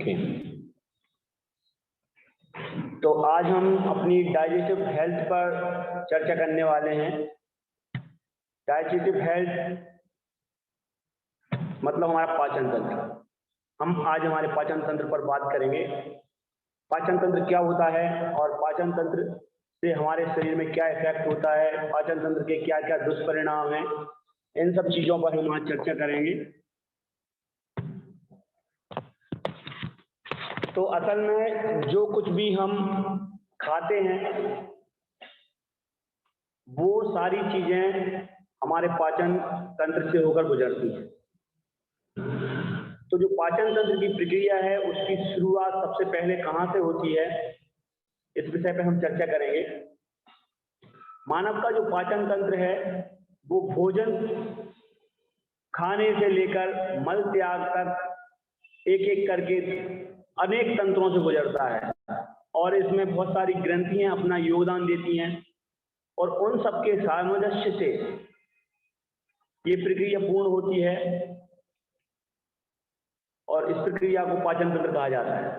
Okay, तो आज हम अपनी डाइजेस्टिव हेल्थ पर चर्चा करने वाले हैं। डाइजेस्टिव हेल्थ मतलब हमारा पाचन तंत्र। हम आज हमारे पाचन तंत्र पर बात करेंगे। पाचन तंत्र क्या होता है और पाचन तंत्र से हमारे शरीर में क्या इफेक्ट होता है, पाचन तंत्र के क्या क्या दुष्परिणाम हैं, इन सब चीज़ों पर हम आज चर्चा करेंगे। तो असल में जो कुछ भी हम खाते हैं वो सारी चीजें हमारे पाचन तंत्र से होकर गुजरती हैं। तो जो पाचन तंत्र की प्रक्रिया है उसकी शुरुआत सबसे पहले कहाँ से होती है, इस विषय पे हम चर्चा करेंगे। मानव का जो पाचन तंत्र है वो भोजन खाने से लेकर मल त्याग तक एक एक करके अनेक तंत्रों से गुजरता है और इसमें बहुत सारी ग्रंथियां अपना योगदान देती हैं और उन सबके सामंजस्य से ये प्रक्रिया पूर्ण होती है और इस प्रक्रिया को पाचन तंत्र कहा जाता है।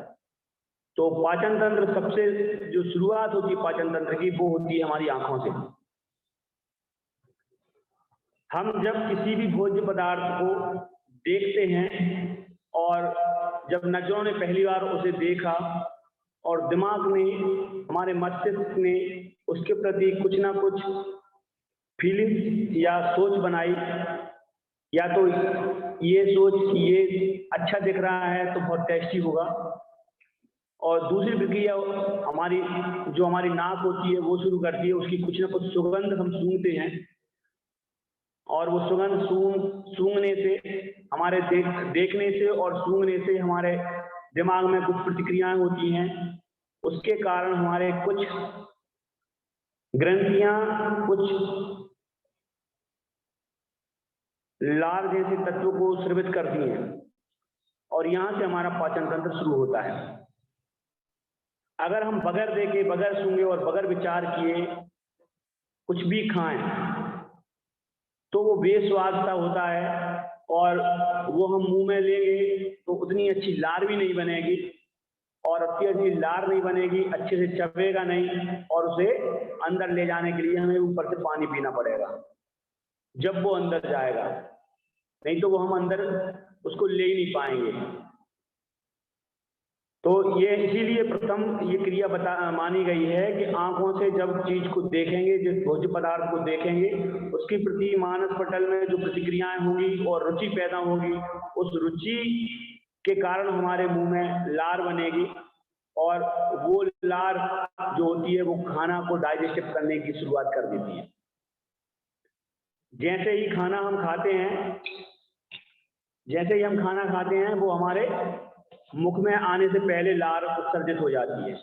तो पाचन तंत्र सबसे जो शुरुआत होती है पाचन तंत्र की वो होती है हमारी आंखों से। हम जब किसी भी भोज्य पदार्थ को देखते हैं और जब नजरों ने पहली बार उसे देखा और दिमाग ने, हमारे मस्तिष्क ने उसके प्रति कुछ ना कुछ फीलिंग्स या सोच बनाई, या तो ये सोच कि ये अच्छा दिख रहा है तो बहुत टेस्टी होगा, और दूसरी प्रक्रिया हमारी जो हमारी नाक होती है वो शुरू करती है, उसकी कुछ ना कुछ सुगंध हम सूंघते हैं और वो सुगंध सूंघने से, हमारे देखने से और सूंघने से हमारे दिमाग में कुछ प्रतिक्रियाएं होती हैं। उसके कारण हमारे कुछ ग्रंथियां कुछ लार जैसे तत्व को स्रावित करती हैं और यहां से हमारा पाचन तंत्र शुरू होता है। अगर हम बगैर देखे, बगैर सूंघे और बगैर विचार किए कुछ भी खाएं तो वो बेस्वाद सा होता है और वो हम मुंह में लेंगे तो उतनी अच्छी लार भी नहीं बनेगी और अच्छी अच्छी लार नहीं बनेगी, अच्छे से चबेगा नहीं और उसे अंदर ले जाने के लिए हमें ऊपर से पानी पीना पड़ेगा जब वो अंदर जाएगा, नहीं तो वो हम अंदर उसको ले ही नहीं पाएंगे। तो ये इसीलिए प्रथम ये क्रिया मानी गई है कि आंखों से जब चीज को देखेंगे, जिस भोज्य पदार्थ को देखेंगे उसके प्रति मानस पटल में जो प्रतिक्रियाएं होंगी और रुचि पैदा होगी, उस रुचि के कारण हमारे मुंह में लार बनेगी और वो लार जो होती है वो खाना को डाइजेस्ट करने की शुरुआत कर देती है। जैसे ही खाना हम खाते हैं, जैसे ही हम खाना खाते हैं वो हमारे मुख में आने से पहले लार उत्सर्जित हो जाती है।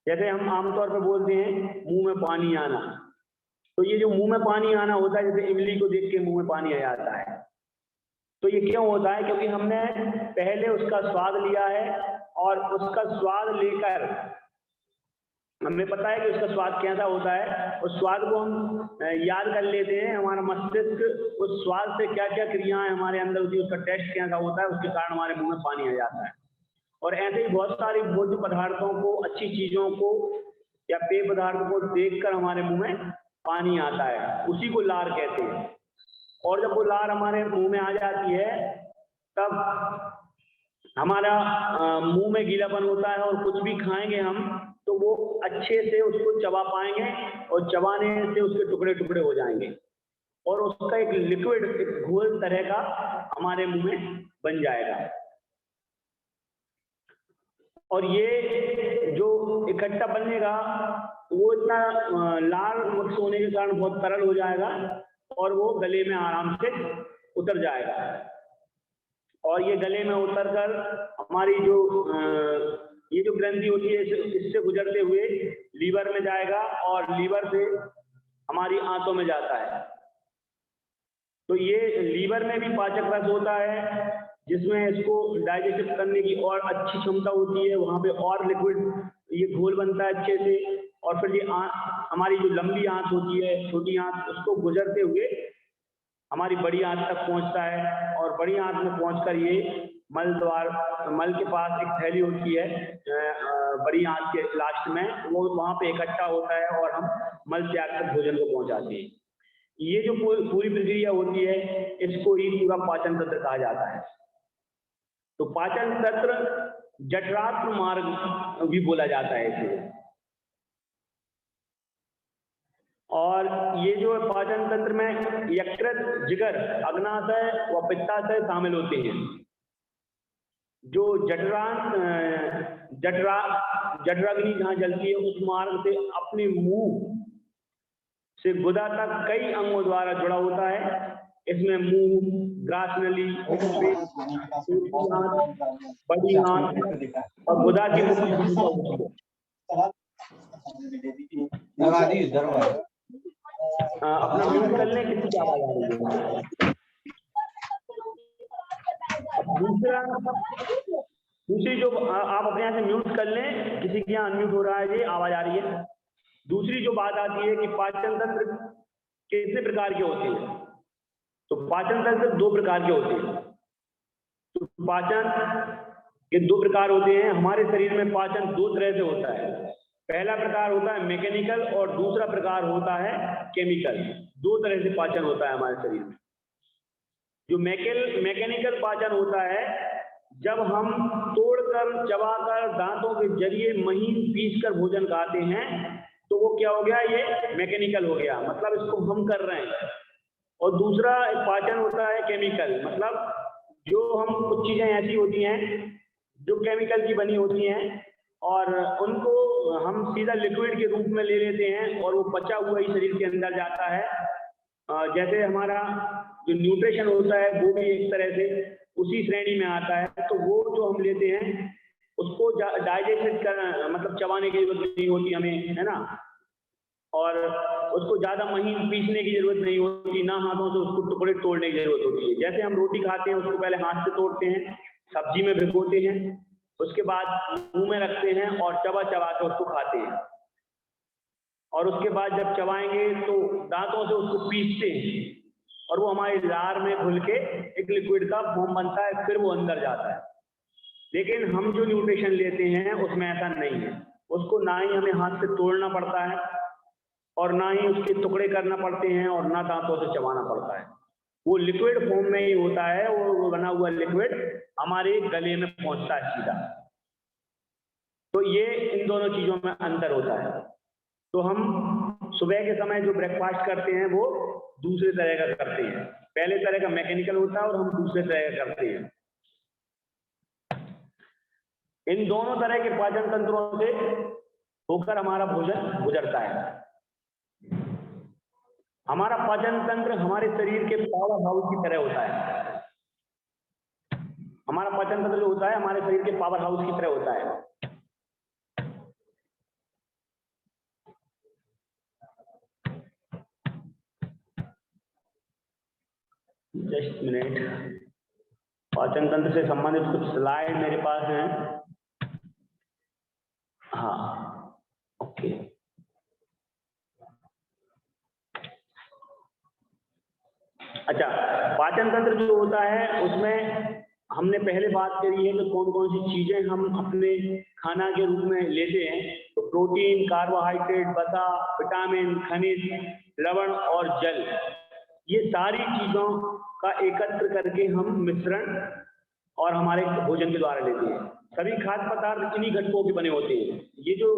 जैसे हम आमतौर पर बोलते हैं मुंह में पानी आना, तो ये जो मुंह में पानी आना होता है, जैसे इमली को देख के मुंह में पानी आ जाता है, तो ये क्यों होता है? क्योंकि हमने पहले उसका स्वाद लिया है और उसका स्वाद लेकर हमें पता है कि उसका स्वाद कैसा होता है, उस स्वाद को हम याद कर लेते हैं। हमारा मस्तिष्क उस स्वाद से क्या क्या क्रियाएं हमारे अंदर होती है, उसका टेस्ट कैसा होता है, उसके कारण हमारे मुंह में पानी आ जाता है। और ऐसे ही बहुत सारी भोज्य पदार्थों को, अच्छी चीजों को या पेय पदार्थों को देखकर हमारे मुंह में पानी आता है, उसी को लार कहते हैं। और जब वो लार हमारे मुंह में आ जाती है तब हमारा मुंह में गीलापन होता है और कुछ भी खाएंगे हम तो वो अच्छे से उसको चबा पाएंगे और चबाने से उसके टुकड़े टुकड़े हो जाएंगे और उसका एक लिक्विड, एक घोल तरह का हमारे मुंह में बन जाएगा। और ये जो इकट्ठा बनेगा वो इतना लाल मिक्स होने के कारण बहुत तरल हो जाएगा और वो गले में आराम से उतर जाएगा। और ये गले में उतर कर हमारी जो ये जो ग्रंथि होती है इससे गुजरते हुए लीवर में जाएगा और लीवर से हमारी आंतों में जाता है। तो ये लीवर में भी पाचक रस होता है जिसमें इसको डाइजेस्ट करने की और अच्छी क्षमता होती है, वहां पे और लिक्विड ये घोल बनता है अच्छे से। और फिर ये हमारी जो लंबी आंत होती है, छोटी आंत, उसको गुजरते हुए हमारी बड़ी आंत तक पहुंचता है और बड़ी आंत में पहुंचकर ये मल के पास एक थैली होती है बड़ी आंत के लास्ट में, वो वहां पे इकट्ठा होता है और हम मल त्याग कर भोजन को पहुंचाते हैं। ये जो पूरी प्रक्रिया होती है, इसको ही पूरा पाचन तंत्र कहा जाता है। तो पाचन तंत्र जठरांत्र मार्ग भी बोला जाता है इसे। और ये जो पाचन तंत्र में यकृत, जिगर, अग्नाशय व पित्ताशय शामिल होते हैं। जो जठराग्नि जहाँ जलती है, उस मार्ग से अपने मुंह से गुदा तक कई अंगों द्वारा जुड़ा होता है। इसमें मुंह, ग्रास नली, बड़ी आंत और गुदा की अपना म्यूट कर लें, किसी की आवाज आ रही है। दूसरी जो आप अपने यहाँ से म्यूट कर लें, किसी के यहाँ अनम्यूट हो रहा है, ये आवाज आ रही है। दूसरी जो बात आती है कि पाचन तंत्र कितने प्रकार के होते हैं, तो पाचन तंत्र दो प्रकार के होते हैं। तो पाचन के दो प्रकार होते हैं। हमारे शरीर में पाचन दो तरह से होता है। पहला प्रकार होता है मैकेनिकल और दूसरा प्रकार होता है केमिकल। दो तरह से पाचन होता है हमारे शरीर में। जो मैकेनिकल पाचन होता है, जब हम तोड़कर, चबाकर, दांतों के जरिए महीन पीसकर भोजन खाते हैं, तो वो क्या हो गया, ये मैकेनिकल हो गया, मतलब इसको हम कर रहे हैं। और दूसरा पाचन होता है केमिकल, मतलब जो हम कुछ चीजें ऐसी होती हैं जो केमिकल की बनी होती हैं और उनको हम सीधा लिक्विड के रूप में ले लेते हैं और वो पचा हुआ ही शरीर के अंदर जाता है। जैसे हमारा जो न्यूट्रिशन होता है वो भी एक तरह से उसी श्रेणी में आता है। तो वो जो हम लेते हैं उसको डाइजेस्ट करना, मतलब चबाने की जरूरत नहीं होती हमें, है ना, और उसको ज्यादा महीन पीसने की जरूरत नहीं होती, ना हाथों से उसको टुकड़े तोड़ने की जरूरत होती है। जैसे हम रोटी खाते हैं, उसको पहले हाथ से तोड़ते हैं, सब्जी में भिगोते हैं, उसके बाद मुंह में रखते हैं और चबा चबा के उसको खाते हैं। और उसके बाद जब चबाएंगे तो दांतों से उसको पीसते हैं और वो हमारी लार में घुल के एक लिक्विड का फॉर्म बनता है, फिर वो अंदर जाता है। लेकिन हम जो न्यूट्रिशन लेते हैं उसमें ऐसा नहीं है। उसको ना ही हमें हाथ से तोड़ना पड़ता है और ना ही उसके टुकड़े करना पड़ते हैं और ना दांतों से चबाना पड़ता है। वो लिक्विड फॉर्म में ही होता है, वो बना हुआ लिक्विड हमारे गले में पहुंचता है सीधा। तो ये इन दोनों चीजों में अंतर होता है। तो हम सुबह के समय जो ब्रेकफास्ट करते हैं वो दूसरे तरह का करते हैं। पहले तरह का मैकेनिकल होता है और हम दूसरे तरह का करते हैं। इन दोनों तरह के पाचन तंत्रों से होकर हमारा भोजन गुजरता है। हमारा पाचन तंत्र हमारे शरीर के पावर हाउस की तरह होता है। हमारा पाचन तंत्र जो होता है हमारे शरीर के पावर हाउस की तरह होता है। जस्ट मिनट, पाचन तंत्र से संबंधित कुछ स्लाइड मेरे पास हैं। हाँ, ओके। अच्छा, पाचन तंत्र जो होता है उसमें हमने पहले बात करी है कि कौन कौन सी चीजें हम अपने खाना के रूप में लेते हैं। तो प्रोटीन, कार्बोहाइड्रेट, वसा, विटामिन, खनिज, लवण और जल, ये सारी चीजों का एकत्र करके हम मिश्रण और हमारे भोजन के द्वारा लेते हैं। सभी खाद्य पदार्थ इन्हीं घटकों के बने होते हैं। ये जो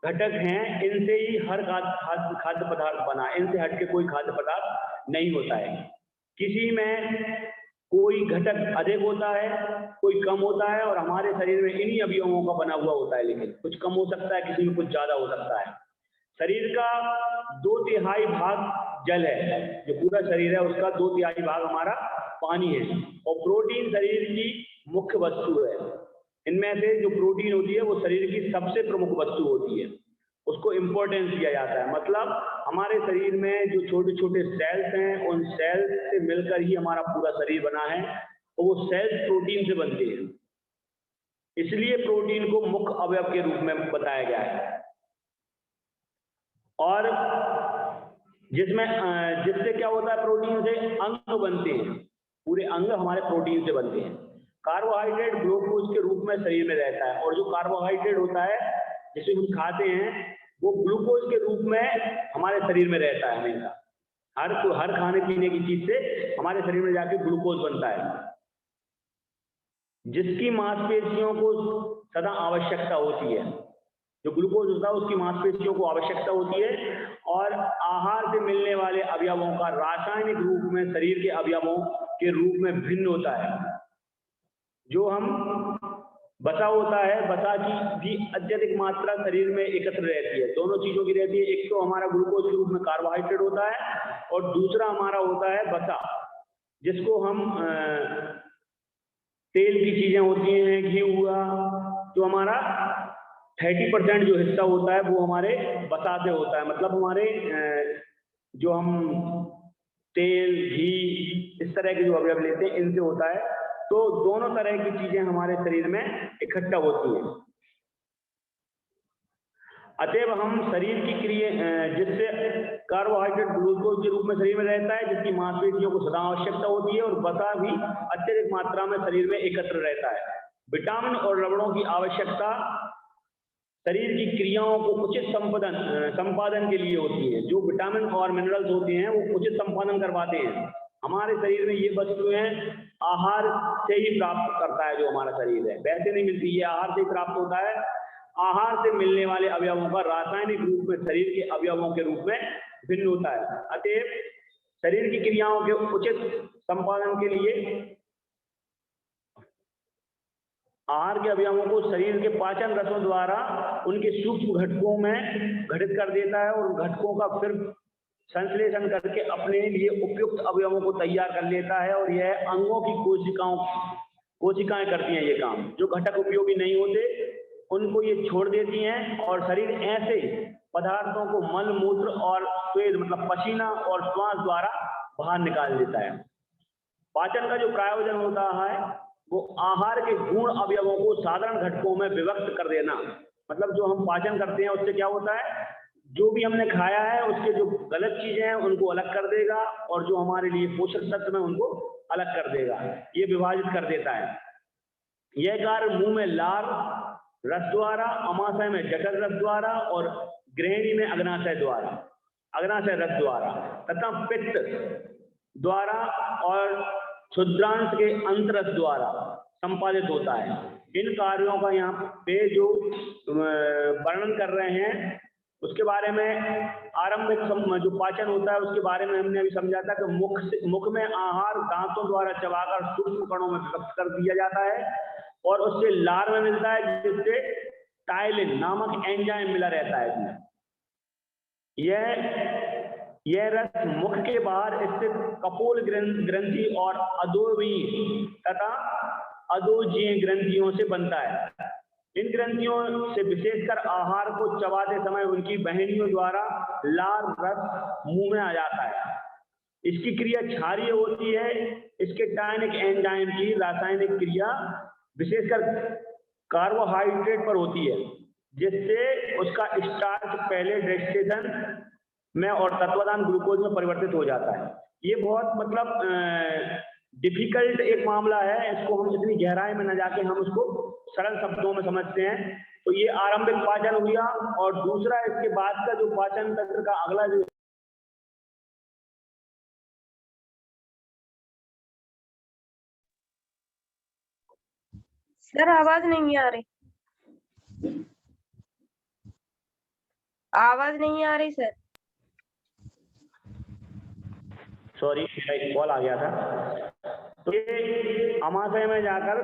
घटक हैं इनसे ही हर खाद्य पदार्थ बना है, इनसे हटके कोई खाद्य पदार्थ नहीं होता है। किसी में कोई घटक अधिक होता है, कोई कम होता है, और हमारे शरीर में इन्हीं अवयवों का बना हुआ होता है। लेकिन कुछ कम हो सकता है, किसी में कुछ ज्यादा हो सकता है। शरीर का 2/3 भाग जल है, जो पूरा शरीर है उसका 2/3 भाग हमारा पानी है। और प्रोटीन शरीर की मुख्य वस्तु है। इनमें से जो प्रोटीन होती है वो शरीर की सबसे प्रमुख वस्तु होती है, उसको इंपॉर्टेंस दिया जाता है। मतलब हमारे शरीर में जो छोटे छोटे सेल्स हैं, उन सेल्स से मिलकर ही हमारा पूरा शरीर बना है, और वो सेल्स प्रोटीन से बनते हैं। इसलिए प्रोटीन को मुख्य अवयव के रूप में बताया गया है। और जिससे क्या होता है, प्रोटीन से अंग बनते हैं, पूरे अंग हमारे प्रोटीन से बनते हैं। कार्बोहाइड्रेट ग्लूकोज के रूप में शरीर में रहता है, और जो कार्बोहाइड्रेट होता है जिसे हम खाते हैं वो ग्लूकोज के रूप में हमारे शरीर में रहता है हमेशा। हर खाने पीने की चीज से हमारे शरीर में जाके ग्लूकोज बनता है, जिसकी मांसपेशियों को सदा आवश्यकता होती है। जो ग्लूकोज होता है उसकी मांसपेशियों को आवश्यकता होती है, और आहार से मिलने वाले अवयवों का रासायनिक रूप में शरीर के अवयवों के रूप में भिन्न होता है। जो हम वसा होता है, वसा की भी अत्यधिक मात्रा शरीर में एकत्र रहती है। दोनों चीजों की रहती है, एक तो हमारा ग्लूकोज के रूप में कार्बोहाइड्रेट होता है, और दूसरा हमारा होता है वसा, जिसको हम तेल की चीजें होती हैं, घी हुआ, तो हमारा 30% जो हिस्सा होता है वो हमारे वसा से होता है। मतलब हमारे जो हम तेल, घी, इस तरह के जो अवयव लेते हैं इनसे होता है। तो दोनों तरह की चीजें हमारे शरीर में इकट्ठा होती हैं। अतएव हम शरीर की क्रिया, जिससे कार्बोहाइड्रेट ग्लूकोज के रूप में शरीर में रहता है, जिसकी मांसपेशियों को सदा आवश्यकता होती है, और वसा भी अत्यधिक मात्रा में शरीर में एकत्र रहता है। विटामिन और लवणों की आवश्यकता शरीर की क्रियाओं को उचित संपादन के लिए होती है। जो विटामिन और मिनरल्स होते हैं वो उचित संपादन करवाते हैं। हमारे शरीर में ये वस्तुएं आहार से ही प्राप्त करता है। जो हमारा शरीर है वैसे नहीं मिलती, ये आहार से ही प्राप्त होता है। आहार से मिलने वाले अवयवों का रासायनिक रूप में शरीर के अवयवों के रूप में भिन्न होता है। अतएव शरीर की क्रियाओं के उचित संपादन के लिए आहार के अवयवों को शरीर के पाचन रसों द्वारा उनके सूक्ष्म घटकों में घटित कर देता है, और उन घटकों का फिर संश्लेषण करके अपने लिए उपयुक्त अवयवों को तैयार कर लेता है। और यह अंगों की कोशिकाएं करती हैं ये काम। जो घटक उपयोगी नहीं होते उनको ये छोड़ देती हैं, और शरीर ऐसे पदार्थों को मल, मूत्र और स्वेद मतलब पसीना और श्वास द्वारा बाहर निकाल देता है। पाचन का जो प्रयोजन होता है वो आहार के गुण अवयवों को साधारण घटकों में विभक्त कर देना। मतलब जो हम पाचन करते हैं उससे क्या होता है, जो भी हमने खाया है उसके जो गलत चीजें हैं उनको अलग कर देगा, और जो हमारे लिए पोषक तत्व हैं उनको अलग कर देगा। ये विभाजित कर देता है। यह कार्य मुंह में लार रस द्वारा, अमाशय में जठर रस द्वारा, और ग्रहणी में अग्नाशय रस द्वारा तथा पित्त द्वारा और क्षुद्रांश के अंतरस द्वारा संपादित होता है। इन कार्यों का यहाँ पे जो वर्णन कर रहे हैं उसके बारे में आरंभिक जो पाचन होता है उसके बारे में हमने अभी समझा था कि मुख में आहार दांतों द्वारा चबाकर सूक्ष्म कणों में विभक्त कर दिया जाता है, और उससे लार में मिलता है, जिससे टाइलिन नामक एंजाइम मिला रहता है इसमें। यह रस मुख के बाहर स्थित कपोल ग्रंथि और अधोवीय तथा अधोजीय ग्रंथियों से बनता है। इन ग्रंथियों से विशेषकर आहार को चबाते समय उनकी बहनियों द्वारा लार रस मुंह में आ जाता है। इसकी क्रिया क्षारीय होती है। इसके टायनिक एंजाइम की रासायनिक क्रिया विशेषकर कार्बोहाइड्रेट पर होती है, जिससे उसका स्टार्च पहले डाइजेशन में और तत्वदान ग्लूकोज में परिवर्तित हो जाता है। ये बहुत मतलब डिफिकल्ट एक मामला है। इसको हम इतनी गहराई में न जाके हम उसको सरल शब्दों में समझते हैं। तो ये आरंभिक पाचन हुआ, और दूसरा इसके बाद का जो पाचन तंत्र का अगला जो सर आवाज नहीं आ रही, आवाज नहीं आ रही सर। सॉरी कॉल आ गया था। तो ये अमाशय में जाकर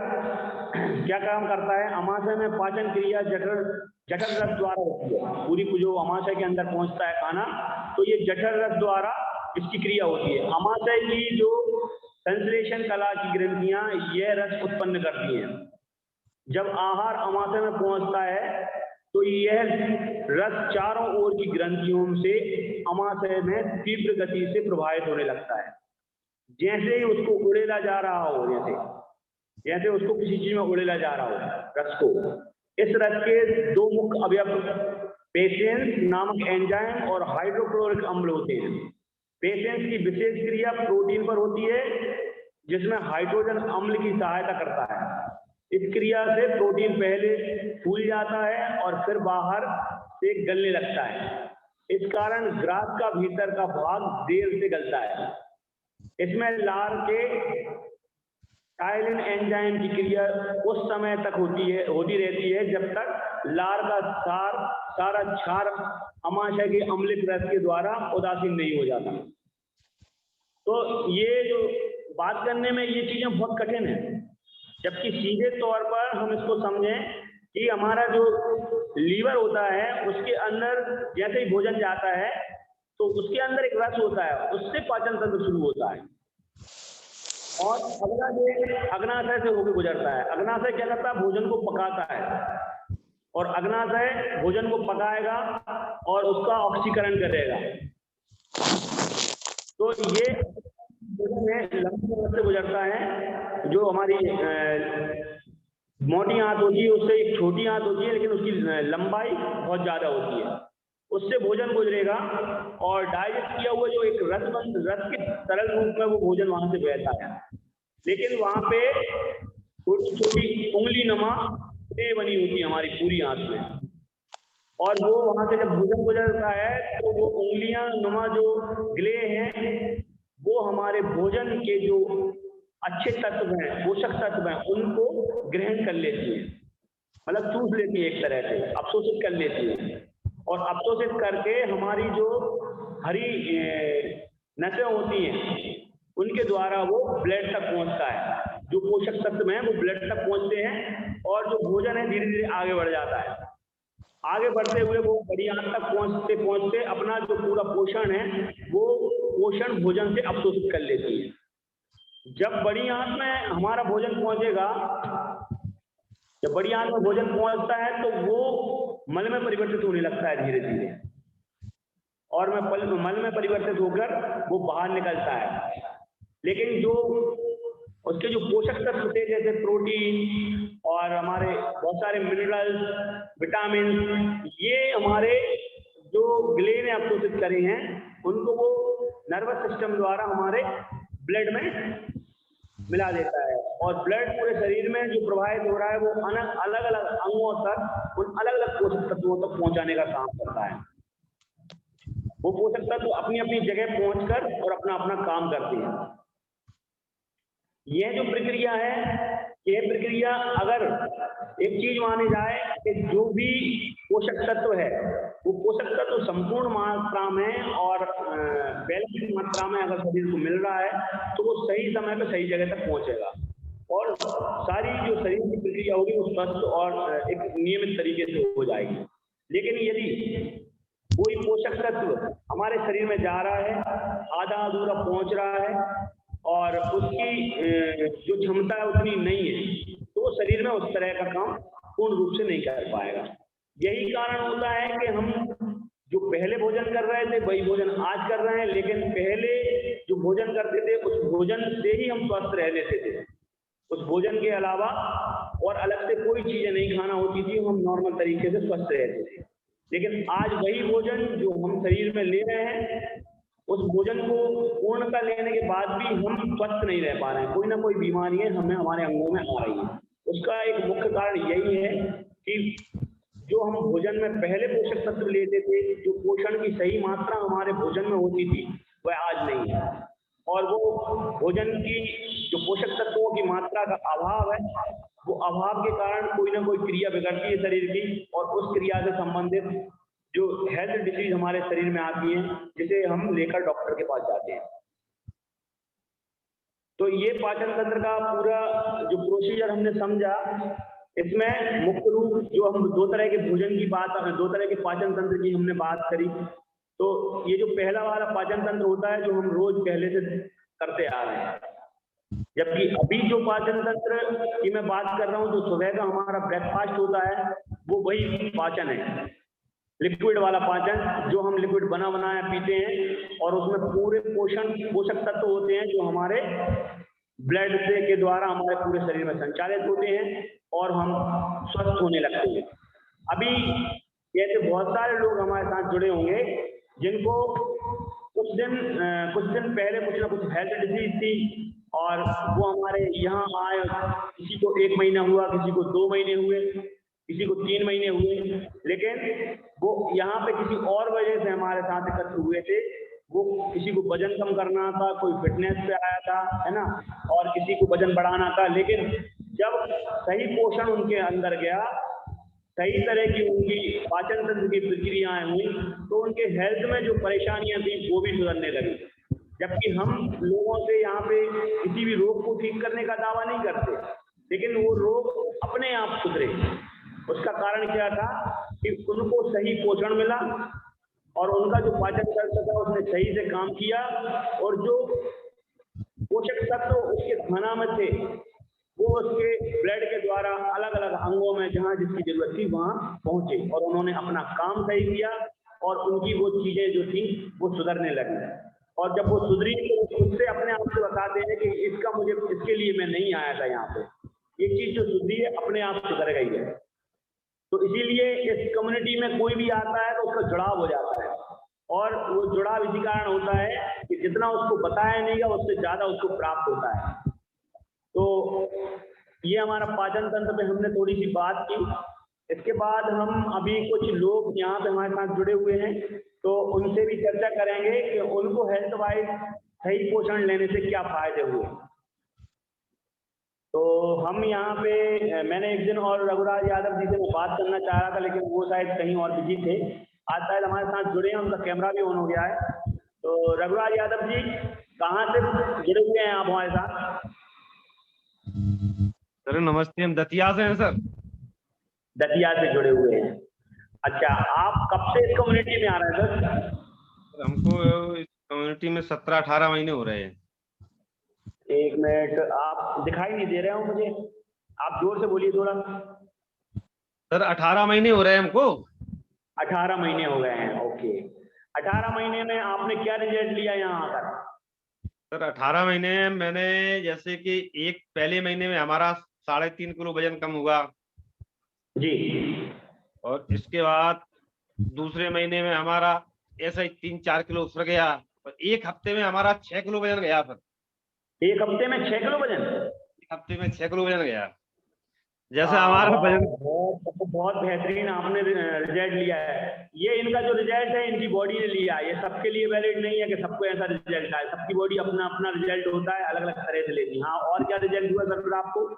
क्या काम करता है, अमाशय में पाचन क्रिया जठर रस द्वारा होती है। पूरी जो अमाशय के अंदर पहुंचता है खाना, तो ये जठर रस द्वारा इसकी क्रिया होती है। अमाशय की जो संश्लेषण कला की ग्रंथियां यह रस उत्पन्न करती हैं। जब आहार अमाशय में पहुंचता है तो यह रस चारों ओर की ग्रंथियों से अमाशय में तीव्र गति से प्रवाहित होने लगता है। जैसे ही उसको उड़ेला जा रहा हो, जैसे उसको किसी चीज में उड़ेला जा रहा हो रस को। इस रस के दो मुख्य अवयव पेशेंस नामक एंजाइम और हाइड्रोक्लोरिक अम्ल होते हैं। पेशेंस की विशेष क्रिया प्रोटीन पर होती है, जिसमें हाइड्रोजन अम्ल की सहायता करता है। इस क्रिया से प्रोटीन पहले फूल जाता है और फिर बाहर से गलने लगता है। इस कारण ग्रास का भीतर का भाग देर से गलता है। इसमें लार के टाइलिन एंजाइम की क्रिया उस समय तक होती रहती है जब तक लार का सारा क्षार अमाशय के अम्लिक रस के द्वारा उदासीन नहीं हो जाता। तो ये जो बात करने में ये चीजें बहुत कठिन है, जबकि सीधे तौर पर हम इसको समझें कि हमारा जो लीवर होता है उसके अंदर जैसे ही भोजन जाता है तो उसके अंदर एक रस होता है, उससे पाचन तंत्र शुरू होता है और अग्नाशय से होकर गुजरता है। अग्नाशय क्या करता है? भोजन को पकाता है और अग्नाशय भोजन को पकाएगा और उसका ऑक्सीकरण करेगा। तो ये लंबी रस से गुजरता है। जो हमारी मोटी आंत होती है उससे एक छोटी आंत होती है, लेकिन उसकी लंबाई बहुत ज्यादा होती है। उससे भोजन गुजरेगा और डाइजेस्ट किया हुआ जो एक रस के तरल रूप में वो भोजन वहां से बहता है। लेकिन वहां पे छोटी छोटी उंगली नमा बनी होती है हमारी पूरी आंत में, और वो वहां से जब भोजन गुजरता है तो वो उंगलियां नुमा जो ग्ले हैं वो हमारे भोजन के जो अच्छे तत्व हैं, पोषक तत्व हैं, उनको ग्रहण कर लेती है, मतलब चूस लेती है, एक तरह से अवशोषित कर लेती है। और अवशोषित करके हमारी जो हरी नसें होती हैं उनके द्वारा वो ब्लड तक पहुंचता है। जो पोषक तत्व हैं वो ब्लड तक पहुंचते हैं और जो भोजन है धीरे धीरे आगे बढ़ जाता है। आगे बढ़ते हुए वो बड़ी आंत तक पहुंचते पहुंचते अपना जो पूरा पोषण है वो पोषण भोजन से अवशोषित कर लेती है। जब बड़ी आंत में हमारा भोजन पहुंचेगा, जब बड़ी आंत में भोजन पहुंचता है तो वो मल में परिवर्तित होने लगता है धीरे धीरे, और मल में परिवर्तित होकर वो बाहर निकलता है। लेकिन जो उसके जो पोषक तत्व थे जैसे प्रोटीन और हमारे बहुत सारे मिनरल्स, विटामिन, ये हमारे जो ग्ले ने अवशोषित करे हैं उनको वो नर्वस सिस्टम द्वारा हमारे ब्लड में मिला देता है, और ब्लड पूरे शरीर में जो प्रवाहित हो रहा है वो अलग अलग अंगों तक उन अलग अलग पोषक तत्वों तक पहुंचाने का काम करता है। वो पोषक तत्व अपनी अपनी जगह पहुंचकर और अपना अपना काम करते हैं। यह जो प्रक्रिया है, यह प्रक्रिया अगर एक चीज मानी जाए कि जो भी पोषक तत्व है वो पोषक तत्व संपूर्ण मात्रा में और बैलेंस मात्रा में अगर शरीर को मिल रहा है तो वो सही समय पे सही जगह तक पहुंचेगा और सारी जो शरीर की प्रक्रिया होगी वो स्वस्थ और एक नियमित तरीके से हो जाएगी। लेकिन यदि कोई पोषक तत्व हमारे शरीर में जा रहा है, आधा अधूरा पहुंच रहा है और उसकी जो क्षमता है उतनी नहीं है, तो वो शरीर में उस तरह का काम पूर्ण रूप से नहीं कर पाएगा। यही कारण होता है कि हम जो पहले भोजन कर रहे थे वही भोजन आज कर रहे हैं, लेकिन पहले जो भोजन करते थे उस भोजन से ही हम स्वस्थ रह लेते थे। उस भोजन के अलावा और अलग से कोई चीजें नहीं खाना होती थी, हम नॉर्मल तरीके से स्वस्थ रहते थे। लेकिन आज वही भोजन जो हम शरीर में ले रहे हैं, उस भोजन को पूर्णता लेने के बाद भी हम स्वस्थ नहीं रह पा रहे हैं, कोई ना कोई बीमारियां हमें हमारे अंगों में आ रही हैं। उसका एक मुख्य कारण यही है कि जो हम भोजन में पहले पोषक तत्व लेते थे, जो पोषण की सही मात्रा हमारे भोजन में होती थी, वह आज नहीं है, और वो भोजन की जो पोषक तत्वों की मात्रा का अभाव है, वो अभाव के कारण कोई ना कोई क्रिया बिगड़ती है शरीर की, और उस क्रिया से संबंधित जो हेल्थ डिजीज हमारे शरीर में आती है, जिसे हम लेकर डॉक्टर के पास जाते हैं। तो ये पाचन तंत्र का पूरा जो प्रोसीजर हमने समझा, इसमें मुख्य रूप जो हम दो तरह के भोजन की बात, दो तरह के पाचन तंत्र की हमने बात करी। तो ये जो पहला वाला पाचन तंत्र होता है जो हम रोज पहले से करते आ रहे हैं, जबकि अभी जो पाचन तंत्र की मैं बात कर रहा हूँ, जो सुबह का हमारा ब्रेकफास्ट होता है, वो वही पाचन है, लिक्विड वाला पाचन, जो हम लिक्विड बना बनाया पीते हैं, और उसमें पूरे पोषक तत्व होते हैं जो हमारे ब्लड से के द्वारा हमारे पूरे शरीर में संचालित होते हैं और हम स्वस्थ होने लगते हैं। अभी जैसे बहुत सारे लोग हमारे साथ जुड़े होंगे जिनको कुछ दिन पहले कुछ ना कुछ हेल्थ डिजीज थी और वो हमारे यहाँ आए, किसी को 1 महीना हुआ, किसी को 2 महीने हुए, किसी को 3 महीने हुए, लेकिन वो यहाँ पे किसी और वजह से हमारे साथ एकत्र हुए थे। वो किसी को वजन कम करना था, कोई फिटनेस पे आया था, है ना, और किसी को वजन बढ़ाना था। लेकिन जब सही पोषण उनके अंदर गया, सही तरह की उनकी पाचन तंत्र की प्रक्रियाएं हुई, तो उनके हेल्थ में जो परेशानियां थी वो भी सुधरने लगी। जबकि हम लोगों से यहाँ पे किसी भी रोग को ठीक करने का दावा नहीं करते, लेकिन वो रोग अपने आप सुधरे। उसका कारण क्या था कि उनको सही पोषण मिला और उनका जो पाचन तंत्र था उसने सही से काम किया, और जो पोषक तत्व उसके खाना में थे वो उसके ब्लड के द्वारा अलग अलग अंगों में जहां जिसकी जरूरत थी वहां पहुंचे, और उन्होंने अपना काम सही किया और उनकी वो चीजें जो थी वो सुधरने लगी। और जब वो सुधरी तो खुद से अपने आप से बताते हैं कि इसके लिए मैं नहीं आया था यहाँ पे, ये चीज जो सुधरी है अपने आप सुधर गई है। तो इसीलिए इस कम्युनिटी में कोई भी आता है तो उसका जुड़ाव हो जाता है, और वो जुड़ाव इसी कारण होता है कि जितना उसको बताया नहीं गया उससे ज्यादा उसको प्राप्त होता है। तो ये हमारा पाचन तंत्र पे हमने थोड़ी सी बात की। इसके बाद हम अभी कुछ लोग यहाँ पे हमारे साथ जुड़े हुए हैं, तो उनसे भी चर्चा करेंगे कि उनको हेल्थ वाइज सही पोषण लेने से क्या फायदे हुए। तो हम यहाँ पे मैंने एक दिन और रघुराज यादव जी से मैं बात करना चाह रहा था, लेकिन वो शायद कहीं और बिजी थे। आज शायद हमारे साथ जुड़े हैं, उनका कैमरा भी ऑन हो गया है। तो रघुराज यादव जी कहाँ से जुड़े हुए हैं आप हमारे साथ? सर नमस्ते, हम दतिया से हैं सर। दतिया से जुड़े हुए हैं। अच्छा, आप कब से इस कम्युनिटी में आ रहे हैं सर? हमको इस कम्युनिटी में 17-18 महीने हो रहे हैं। एक मिनट, आप दिखाई नहीं दे रहे हो मुझे, आप जोर से बोलिए थोड़ा। सर 18 महीने हो रहे हैं हमको। 18 महीने हो गए हैं, ओके। 18 महीने में आपने क्या रिजल्ट लिया यहाँ आकर? सर 18 महीने में मैंने, जैसे कि एक पहले महीने में हमारा 3.5 किलो वजन कम हुआ जी, और इसके बाद दूसरे महीने में हमारा ऐसा ही 3-4 किलो उतर गया, और एक हफ्ते में हमारा 6 किलो वजन गया सर। एक हफ्ते में 6 किलो वजन? एक हफ्ते में 6 किलो वजन गया। जैसे हमारा वजन बहुत बेहतरीन आपने रिजल्ट लिया है। ये इनका जो रिजल्ट है इनकी बॉडी ने लिया है, ये सबके लिए वैलिड नहीं है कि सबको ऐसा रिजल्ट आए। सबकी बॉडी अपना अपना रिजल्ट होता है, अलग अलग तरह से लेती है। हाँ, और क्या रिजल्ट हुआ सर आपको?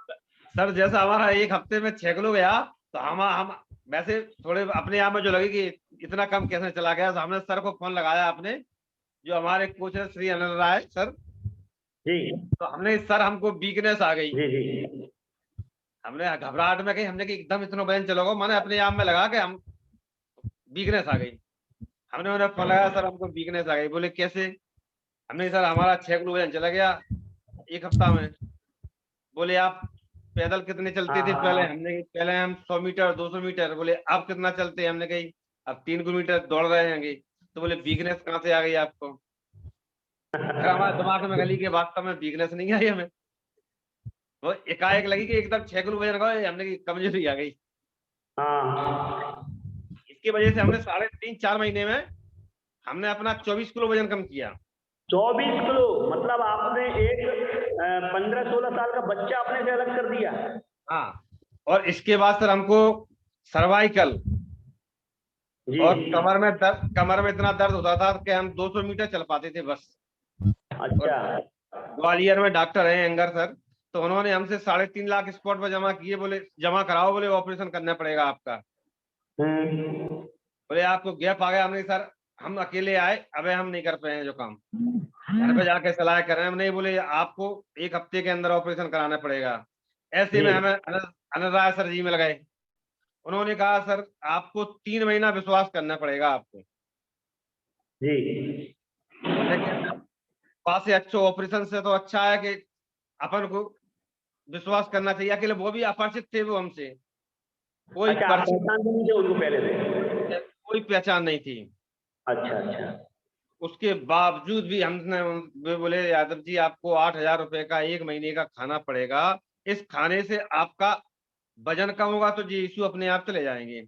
सर जैसा हमारा एक हफ्ते में 6 किलो गया, तो हम वैसे थोड़े अपने आप में जो लगे कि इतना कम कैसे चला गया, तो हमने सर को फोन लगाया अपने, जो हमारे कोच है श्री अनिल राय सर जी। तो हमने, सर हमको वीकनेस आ गई। जी जी। हमने घबराहट में कही, हमने कि एकदम इतना वजन चलोगा, मैंने अपने आप में लगा के हम वीकनेस आ गई। हमने उन्हें फोन लगाया, सर हमको वीकनेस आ गई। बोले कैसे? हमने सर हमारा 6 किलो वजन चला गया एक हफ्ता में। बोले आप पैदल कितने चलते थे पहले? हमने कही पहले हम 100 मीटर 200 मीटर। बोले अब कितना चलते हैं? हमने कही अब 3 किलोमीटर दौड़ रहे हैं। तो बोले वीकनेस कहाँ से आ गई आपको? फिर हमारे दिमाग में गली के वास्तव में वीकनेस नहीं आई हमें, वो एकाएक लगी कि एकदम 6 किलो वजन गए, हमने की कमजोरी आ गई। इसकी वजह से हमने 3.5-4 महीने में हमने अपना 24 किलो वजन कम किया। 24 किलो? मतलब आपने एक 15-16 साल का बच्चा अपने से अलग कर दिया। हाँ, और इसके बाद सर हमको सर्वाइकल और कमर में इतना दर्द होता था कि हम 200 मीटर चल पाते थे बस। अच्छा। ग्वालियर में डॉक्टर हैं एंगर सर, तो उन्होंने हमसे 3.5 लाख स्पॉट पर जमा किए। बोले जमा कराओ, बोले ऑपरेशन करना पड़ेगा आपका। बोले आपको गैप आ गया। हमने सर हम अकेले आए, अबे हम नहीं कर पाए हैं जो काम, घर पे जाके सलाह कर रहे हैं। हम नहीं, बोले आपको एक हफ्ते के अंदर ऑपरेशन कराना पड़ेगा। ऐसे में हमें अनिल राय सर जी में लगाए। उन्होंने कहा सर आपको 3 महीना विश्वास करना पड़ेगा आपको जी। पास से अच्छा ऑपरेशन से तो अच्छा है कि अपन को विश्वास करना चाहिए। अकेले वो भी अपरिचित थे, वो हमसे कोई पहचान भी नहीं थे उनको पहले से? कोई पहचान नहीं थी। अच्छा अच्छा। उसके बावजूद भी हमने वे बोले यादव जी आपको 8,000 रुपए का 1 महीने का खाना पड़ेगा, इस खाने से आपका वजन कम होगा तो जी यीशु अपने आप चले जाएंगे।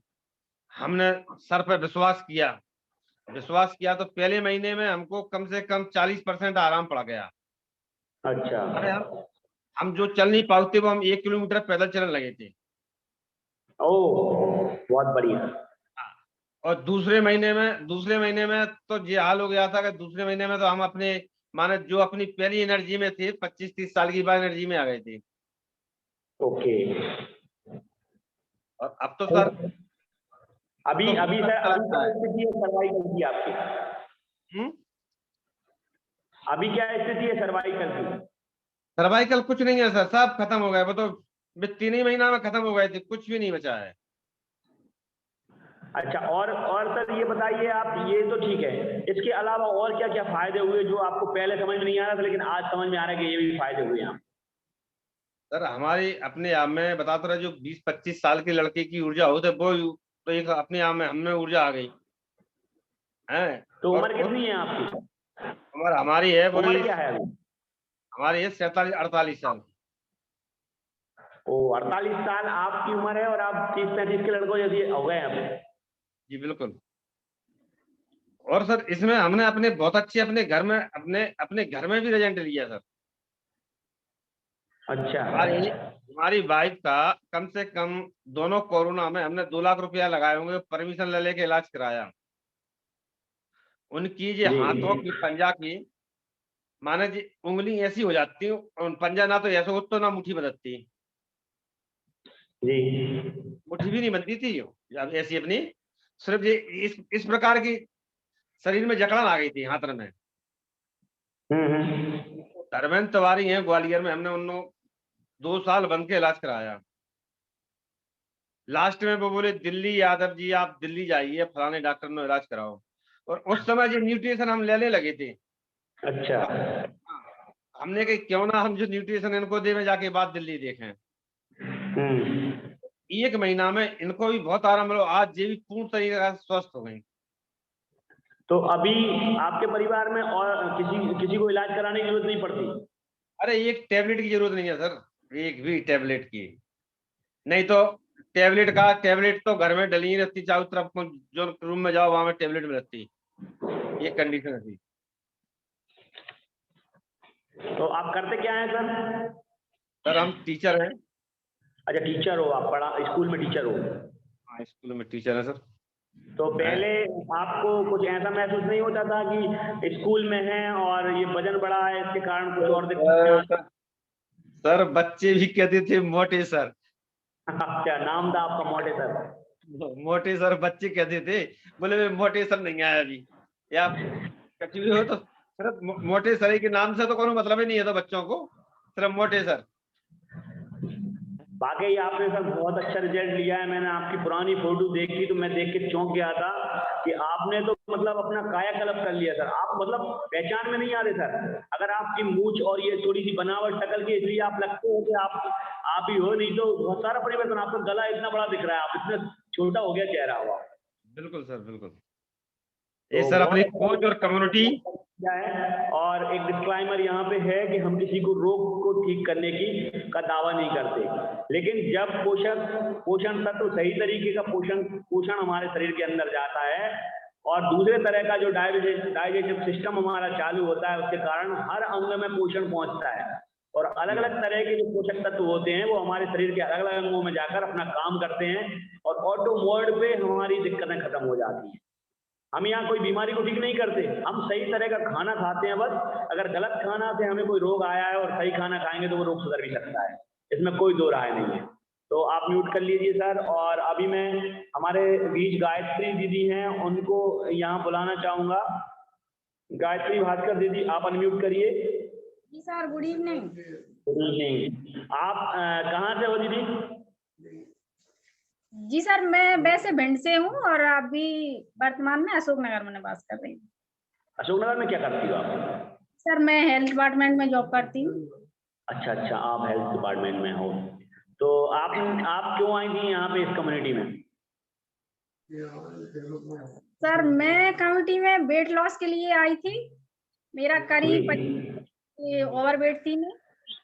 हमने सर पर विश्वास किया तो पहले महीने में हमको कम से कम 40% आराम पड़ गया। अच्छा। अरे हम जो चल नहीं पाते वो हम 1 किलोमीटर पैदल चलने लगे थे। ओह, बहुत बढ़िया। हाँ, और दूसरे महीने में तो ये हाल हो गया था कि दूसरे महीने में तो हम अपने माने जो अपनी पहली एनर्जी में थे 25-30 साल की बाद एनर्जी में आ गए थे। ओके। और अब तो सर अभी तो अभी बहुत सर, अच्छा अभी लगता क्या है। स्थिति है सर्वाइकल की आपकी? हम्म। अभी क्या स्थिति है सर्वाइकल की? सर्वाइकल कुछ नहीं है सर, सब खत्म हो गए वो तो 3 ही महीना में खत्म हो गए थे, कुछ भी नहीं बचा है। अच्छा, और सर ये बताइए आप, ये तो ठीक है, इसके अलावा और क्या क्या फायदे हुए जो आपको पहले समझ में नहीं आ रहा था लेकिन आज समझ में आ रहा है कि ये भी फायदे हुए हैं? सर हमारी अपने आप में बताता रहा, जो 20-25 साल के लड़के की ऊर्जा होते वो तो एक अपने आप में हमें ऊर्जा आ गई है। तो और उम्र कितनी है आपकी? उम्र हमारी है वही, उम्र क्या है अभी? हमारी है 47-48 साल। ओ, 48 साल आपकी उम्र है और आप 30-35 के लड़कों जैसे हो गए हैं अब। जी बिल्कुल। और सर इसमें हमने अपने बहुत अच्छे अपने घर में अपने अपने घर में भी रिजल्ट लिया सर। अच्छा। हमारी हमारी वाइफ का कम से कम दोनों कोरोना में हमने 2 लाख रुपया लगाए होंगे, परमिशन ले लेके इलाज कराया। उनकी जो हाथों जी की पंजा की माने जी उंगली ऐसी हो जाती, और पंजा ना तो ऐसा हो तो ना मुट्ठी बदलती, जी। मुट्ठी भी नहीं बनती थी अब ऐसी अपनी, सिर्फ ये इस प्रकार की शरीर में जकड़न आ गई थी हाथ में। हम्म। धर्मेंद्र तिवारी हैं ग्वालियर में, हमने उनको 2 साल बन के इलाज कराया। लास्ट में वो बोले दिल्ली यादव जी आप दिल्ली जाइए फलाने डॉक्टर ने इलाज कराओ। और उस समय जो न्यूट्रिशन हम लेने लगे थे, अच्छा। तो हमने कहा क्यों ना हम जो न्यूट्रिशन इनको दे में जाके बाद दिल्ली देखें। हम्म। 1 महीना में इनको भी बहुत आराम मिला, आज ये भी पूर्ण तरीके से स्वस्थ हो गई। तो अभी आपके परिवार में और किसी किसी को इलाज कराने की जरूरत नहीं पड़ती? अरे एक टैबलेट की जरूरत नहीं है सर, एक भी टैबलेट की नहीं। तो टैबलेट तो घर में डली ही रहती, चारों तरफ को जो रूम में जाओ वहां में टैबलेट में रहती, ये कंडीशन थी। तो आप करते क्या हैं सर? सर हम टीचर हैं। अच्छा, टीचर हो आप, पढ़ा स्कूल में टीचर हो? हाँ स्कूल में टीचर है सर। तो हैं? पहले आपको कुछ ऐसा महसूस नहीं होता था कि स्कूल में है और ये वजन बढ़ा है इसके कारण कुछ और दिक्कतें आ सर सर बच्चे भी कहते थे मोटे सर। क्या नाम था आपका, मोटे सर? मोटे सर बच्चे कहते थे, बोले मैं मोटे सर नहीं आया अभी, या कभी भी हो तो सिर्फ मोटे सर के नाम से तो कोई मतलब ही नहीं है तो बच्चों को, सिर्फ मोटे सर। वाकई आपने सर बहुत अच्छा रिजल्ट लिया है। मैंने आपकी पुरानी फोटो देखी तो मैं देख के चौंक गया था कि आपने तो मतलब अपना कायाकल्प कर लिया सर। आप मतलब पहचान में नहीं आ रहे सर, अगर आपकी मूंछ और ये थोड़ी सी बनावट शक्ल की, इसलिए आप लगते हो कि आप ही हो, नहीं तो बहुत सारा परिवर्तन। आपका गला इतना बड़ा दिख रहा है, आप इतना छोटा हो गया चेहरा हुआ। बिल्कुल सर बिल्कुल। ये तो सर बहुत अपनी अच्छा कोच और कम्युनिटी। किया है। और एक डिस्क्लाइमर यहाँ पे है कि हम किसी को रोग को ठीक करने की का दावा नहीं करते, लेकिन जब पोषण तत्व सही तरीके का पोषण हमारे शरीर के अंदर जाता है और दूसरे तरह का जो डाइजेस्टिव सिस्टम हमारा चालू होता है, उसके कारण हर अंग में पोषण पहुंचता है और अलग अलग तरह के जो पोषक तत्व होते हैं वो हमारे शरीर के अलग अलग अंगों में जाकर अपना काम करते हैं और ऑटो मोड पे हमारी दिक्कतें खत्म हो जाती हैं। हम यहाँ कोई बीमारी को ठीक नहीं करते, हम सही तरह का खाना खाते हैं बस। अगर गलत खाना से हमें कोई रोग आया है और सही खाना खाएंगे तो वो रोग सुधर भी सकता है, इसमें कोई दो राय नहीं है। तो आप म्यूट कर लीजिए सर। और अभी मैं हमारे बीच गायत्री दीदी हैं, उनको यहाँ बुलाना चाहूंगा। गायत्री भास्कर दीदी, आप अनम्यूट करिए। जी sir, good evening. Good evening. आप कहाँ से हो दीदी? जी सर, मैं वैसे भिंड से हूँ और अभी वर्तमान में अशोकनगर में निवास कर रही हूँ। अशोकनगर में क्या करती हो आप? सर मैं हेल्थ डिपार्टमेंट में जॉब करती हूँ। अच्छा अच्छा, आप हेल्थ डिपार्टमेंट में हो। तो आप क्यों आई थी यहाँ पे इस कम्युनिटी में? सर मैं कम्युनिटी में वेट लॉस के लिए आई थी। मेरा करीब ओवरवेट थी मैं,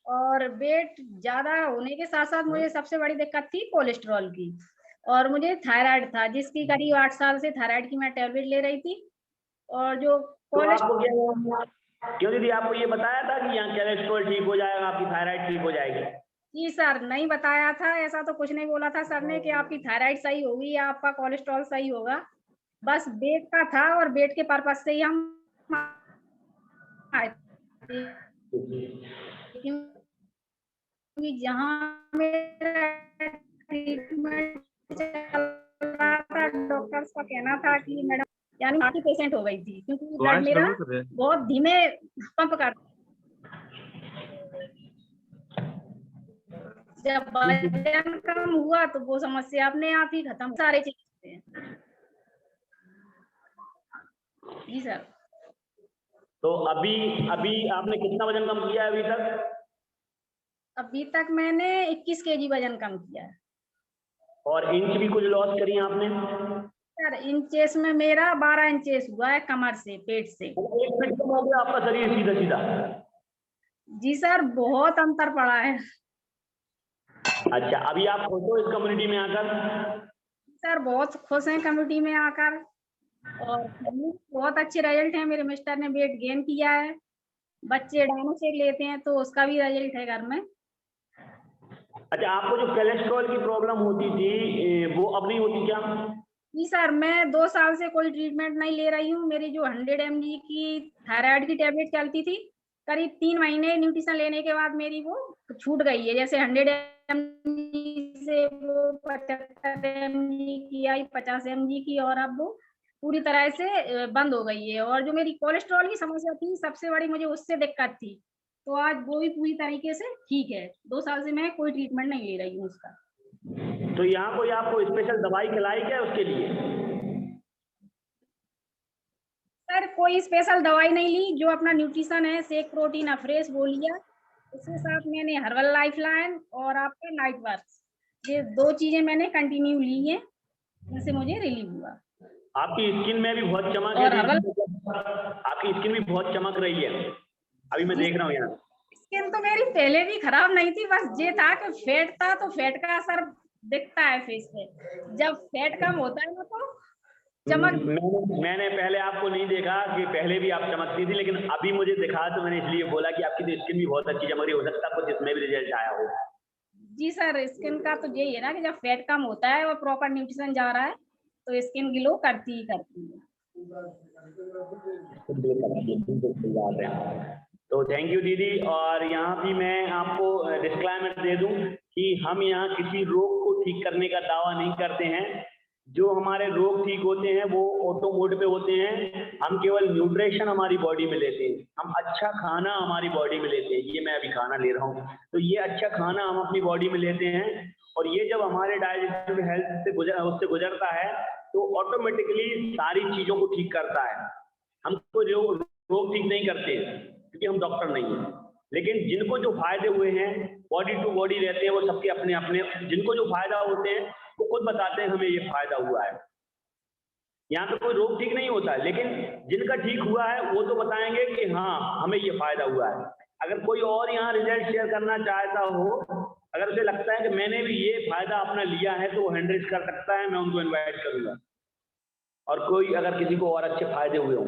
और वेट ज्यादा होने के साथ साथ मुझे सबसे बड़ी दिक्कत थी कोलेस्ट्रॉल की, और मुझे थायराइड था जिसकी करीब 8 साल से थायराइड की मैं टेबलेट ले रही थी। और जो तो आपको क्या क्यों दीदी, आपको ये बताया था कि यहाँ कोलेस्ट्रॉल ठीक हो जाएगा, आपकी थायराइड ठीक हो जाएगी? जी सर, नहीं बताया था, ऐसा तो कुछ नहीं बोला था सर ने कि आपकी थायराइड सही होगी या आपका कोलेस्ट्रॉल सही होगा। बस वेट का था और वेट के पर्पज से ही हम आए थे। क्योंकि जहाँ मेरा ट्रीटमेंट चल रहा था, डॉक्टर्स का कहना था कि मैडम यानी आपकी पेशेंट हो गई थी, क्योंकि ब्लड मेरा बहुत धीमे पंप करता। जब वजन कम हुआ तो वो समस्या अपने आप ही खत्म, सारे चीजें। जी सर। तो अभी आपने कितना वजन कम किया है अभी तक? अभी तक मैंने 21 केजी वजन कम किया है। और इंच भी कुछ लॉस करी आपने? सर इंचेस में मेरा 12 इंचेस हुआ है, कमर से, पेट से। 1 फीट कम हो गया आपका शरीर सीधा सीधा? जी सर, बहुत अंतर पड़ा है। अच्छा, अभी आप खुश हो इस कम्युनिटी में आकर? सर बहुत खुश हैं कम्युनिटी में आकर, और बहुत अच्छे रिजल्ट हैं। मेरे मिस्टर ने वेट गेन किया है, बच्चे डायनोसेक लेते हैं तो उसका भी रिजल्ट है घर में। अच्छा, आपको जो कोलेस्ट्रॉल की प्रॉब्लम होती थी वो अब नहीं होती क्या? जी सर, मैं 2 साल से कोई ट्रीटमेंट नहीं ले रही हूँ। मेरी जो 100 mg की थायराइड की टेबलेट चलती थी, करीब 3 महीने न्यूट्रिशन लेने के बाद मेरी वो छूट गई है। जैसे 100 mg से वो 75 mg की आई, 50 mg की, और अब वो पूरी तरह से बंद हो गई है। और जो मेरी कोलेस्ट्रॉल की समस्या थी, सबसे बड़ी मुझे उससे दिक्कत थी, तो आज वो भी पूरी तरीके से ठीक है। 2 साल से मैं कोई ट्रीटमेंट नहीं ले रही हूँ उसका। तो यहाँ कोई आपको स्पेशल दवाई खिलाई क्या उसके लिए? सर कोई स्पेशल दवाई नहीं ली, जो अपना न्यूट्रिशन है, शेक प्रोटीन फ्रेश वो लिया। उसके साथ मैंने हर्बल लाइफ लाइन और आपका नाइट वर्क्स, ये 2 चीजें मैंने कंटिन्यू ली हैं, जिनसे मुझे रिलीफ हुआ। आपकी स्किन में भी बहुत चमक और है, हर्बल आपकी स्किन भी बहुत चमक रही है, अभी मैं देख रहा हूँ यहाँ। स्किन तो मेरी पहले भी खराब नहीं थी, बस ये था कि फैट था, तो फैट का असर दिखता है फेस पे। जब फैट कम होता है ना तो चमक। मैंने पहले आपको नहीं देखा कि पहले भी आप चमकती थी, लेकिन अभी मुझे दिखा तो मैंने इसलिए बोला कि आपकी तो स्किन भी बहुत अच्छी चमक रही, हो सकता है कुछ इसमें भी रिजल्ट आया हो। जी सर, स्किन का तो यही है ना कि जब फैट कम होता है और प्रॉपर न्यूट्रिशन जा रहा है तो स्किन ग्लो करती ही करती है। तो थैंक यू दीदी। और यहाँ भी मैं आपको डिस्क्लेमर दे दूं कि हम यहाँ किसी रोग को ठीक करने का दावा नहीं करते हैं। जो हमारे रोग ठीक होते हैं वो ऑटो मोड पे होते हैं। हम केवल न्यूट्रिशन हमारी बॉडी में लेते हैं, हम अच्छा खाना हमारी बॉडी में लेते हैं। ये मैं अभी खाना ले रहा हूँ, तो ये अच्छा खाना हम अपनी बॉडी में लेते हैं, और ये जब हमारे डाइजेस्टिव हेल्थ से उससे गुजरता है तो ऑटोमेटिकली सारी चीजों को ठीक करता है। हमको जो रोग ठीक नहीं करते क्योंकि हम डॉक्टर नहीं हैं, लेकिन जिनको जो फायदे हुए हैं, बॉडी टू बॉडी रहते हैं, वो सबके अपने अपने, जिनको जो फायदा होते हैं वो खुद बताते हैं हमें ये फायदा हुआ है। यहाँ पे कोई रोग ठीक नहीं होता है, लेकिन जिनका ठीक हुआ है वो तो बताएंगे कि हाँ हमें ये फायदा हुआ है। अगर कोई और यहाँ रिजल्ट शेयर करना चाहता हो, अगर उसे लगता है कि मैंने भी ये फायदा अपना लिया है, तो वो हैंड रेज कर सकता है, मैं उनको इन्वाइट करूंगा। और कोई अगर किसी को और अच्छे फायदे हुए हों,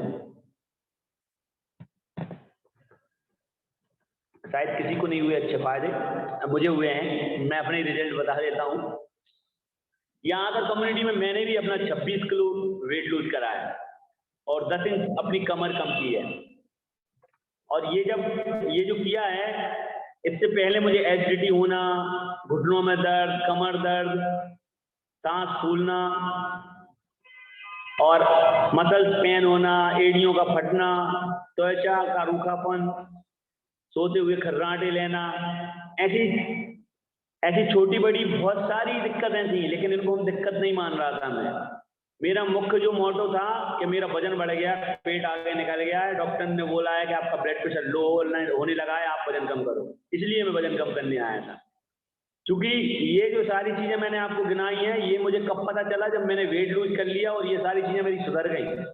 शायद किसी को नहीं हुए अच्छे फायदे, मुझे हुए हैं, मैं अपने रिजल्ट बता देता हूँ। यहाँ आकर कम्युनिटी में मैंने भी अपना 26 किलो वेट लूज करा है और 10 इंच अपनी कमर कम की है। और ये जो किया है, इससे पहले मुझे एसिडिटी होना, घुटनों में दर्द, कमर दर्द, सांस फूलना और मसल्स पेन होना, एड़ियों का फटना, त्वचा का रूखापन, सोते हुए खर्राटे लेना, ऐसी छोटी बड़ी बहुत सारी दिक्कतें थी, लेकिन इनको हम दिक्कत नहीं मान रहा था मैं। मेरा मुख्य जो मोटो था कि मेरा वजन बढ़ गया, पेट आगे निकल गया है, डॉक्टर ने बोला है कि आपका ब्लड प्रेशर लो होने लगा है, आप वजन कम करो, इसलिए मैं वजन कम करने आया था। क्योंकि ये जो सारी चीजें मैंने आपको गिनाई हैं, ये मुझे कब पता चला, जब मैंने वेट लूज कर लिया और ये सारी चीजें मेरी सुधर गई,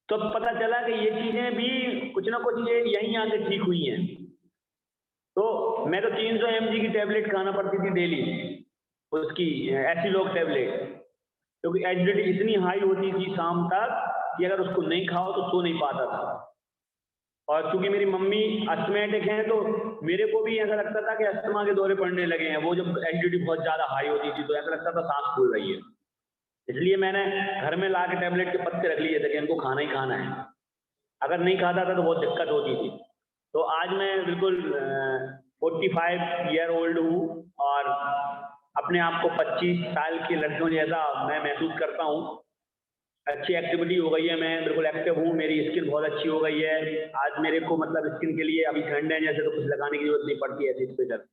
तो पता चला कि ये चीजें भी कुछ ना कुछ ये यहीं आके ठीक हुई हैं। तो मैं तो 300 mg की टेबलेट खाना पड़ती थी डेली, उसकी एसिलोक टेबलेट, क्योंकि एसिडिटी इतनी हाई होती थी शाम तक कि अगर उसको नहीं खाओ तो सो नहीं पाता था। और चूंकि मेरी मम्मी अस्थमैटिक हैं तो मेरे को भी ऐसा लगता था कि अस्थमा के दौरे पड़ने लगे हैं। वो जब एसिडिटी बहुत ज़्यादा हाई होती थी तो ऐसा लगता था सांस फूल रही है। इसलिए मैंने घर में ला के टैबलेट के पत्ते रख लिए थे कि इनको खाना ही खाना है। अगर नहीं खाता था तो बहुत दिक्कत होती थी। तो आज मैं बिल्कुल 45 ईयर ओल्ड हूँ और अपने आप को 25 साल के लड़कों जैसा मैं महसूस करता हूँ। अच्छी एक्टिविटी हो गई है, मैं बिल्कुल एक्टिव हूँ, मेरी स्किन बहुत अच्छी हो गई है। आज मेरे को मतलब स्किन के लिए अभी ठंड है जैसे तो कुछ लगाने की जरूरत नहीं पड़ती ऐसे स्पेशल।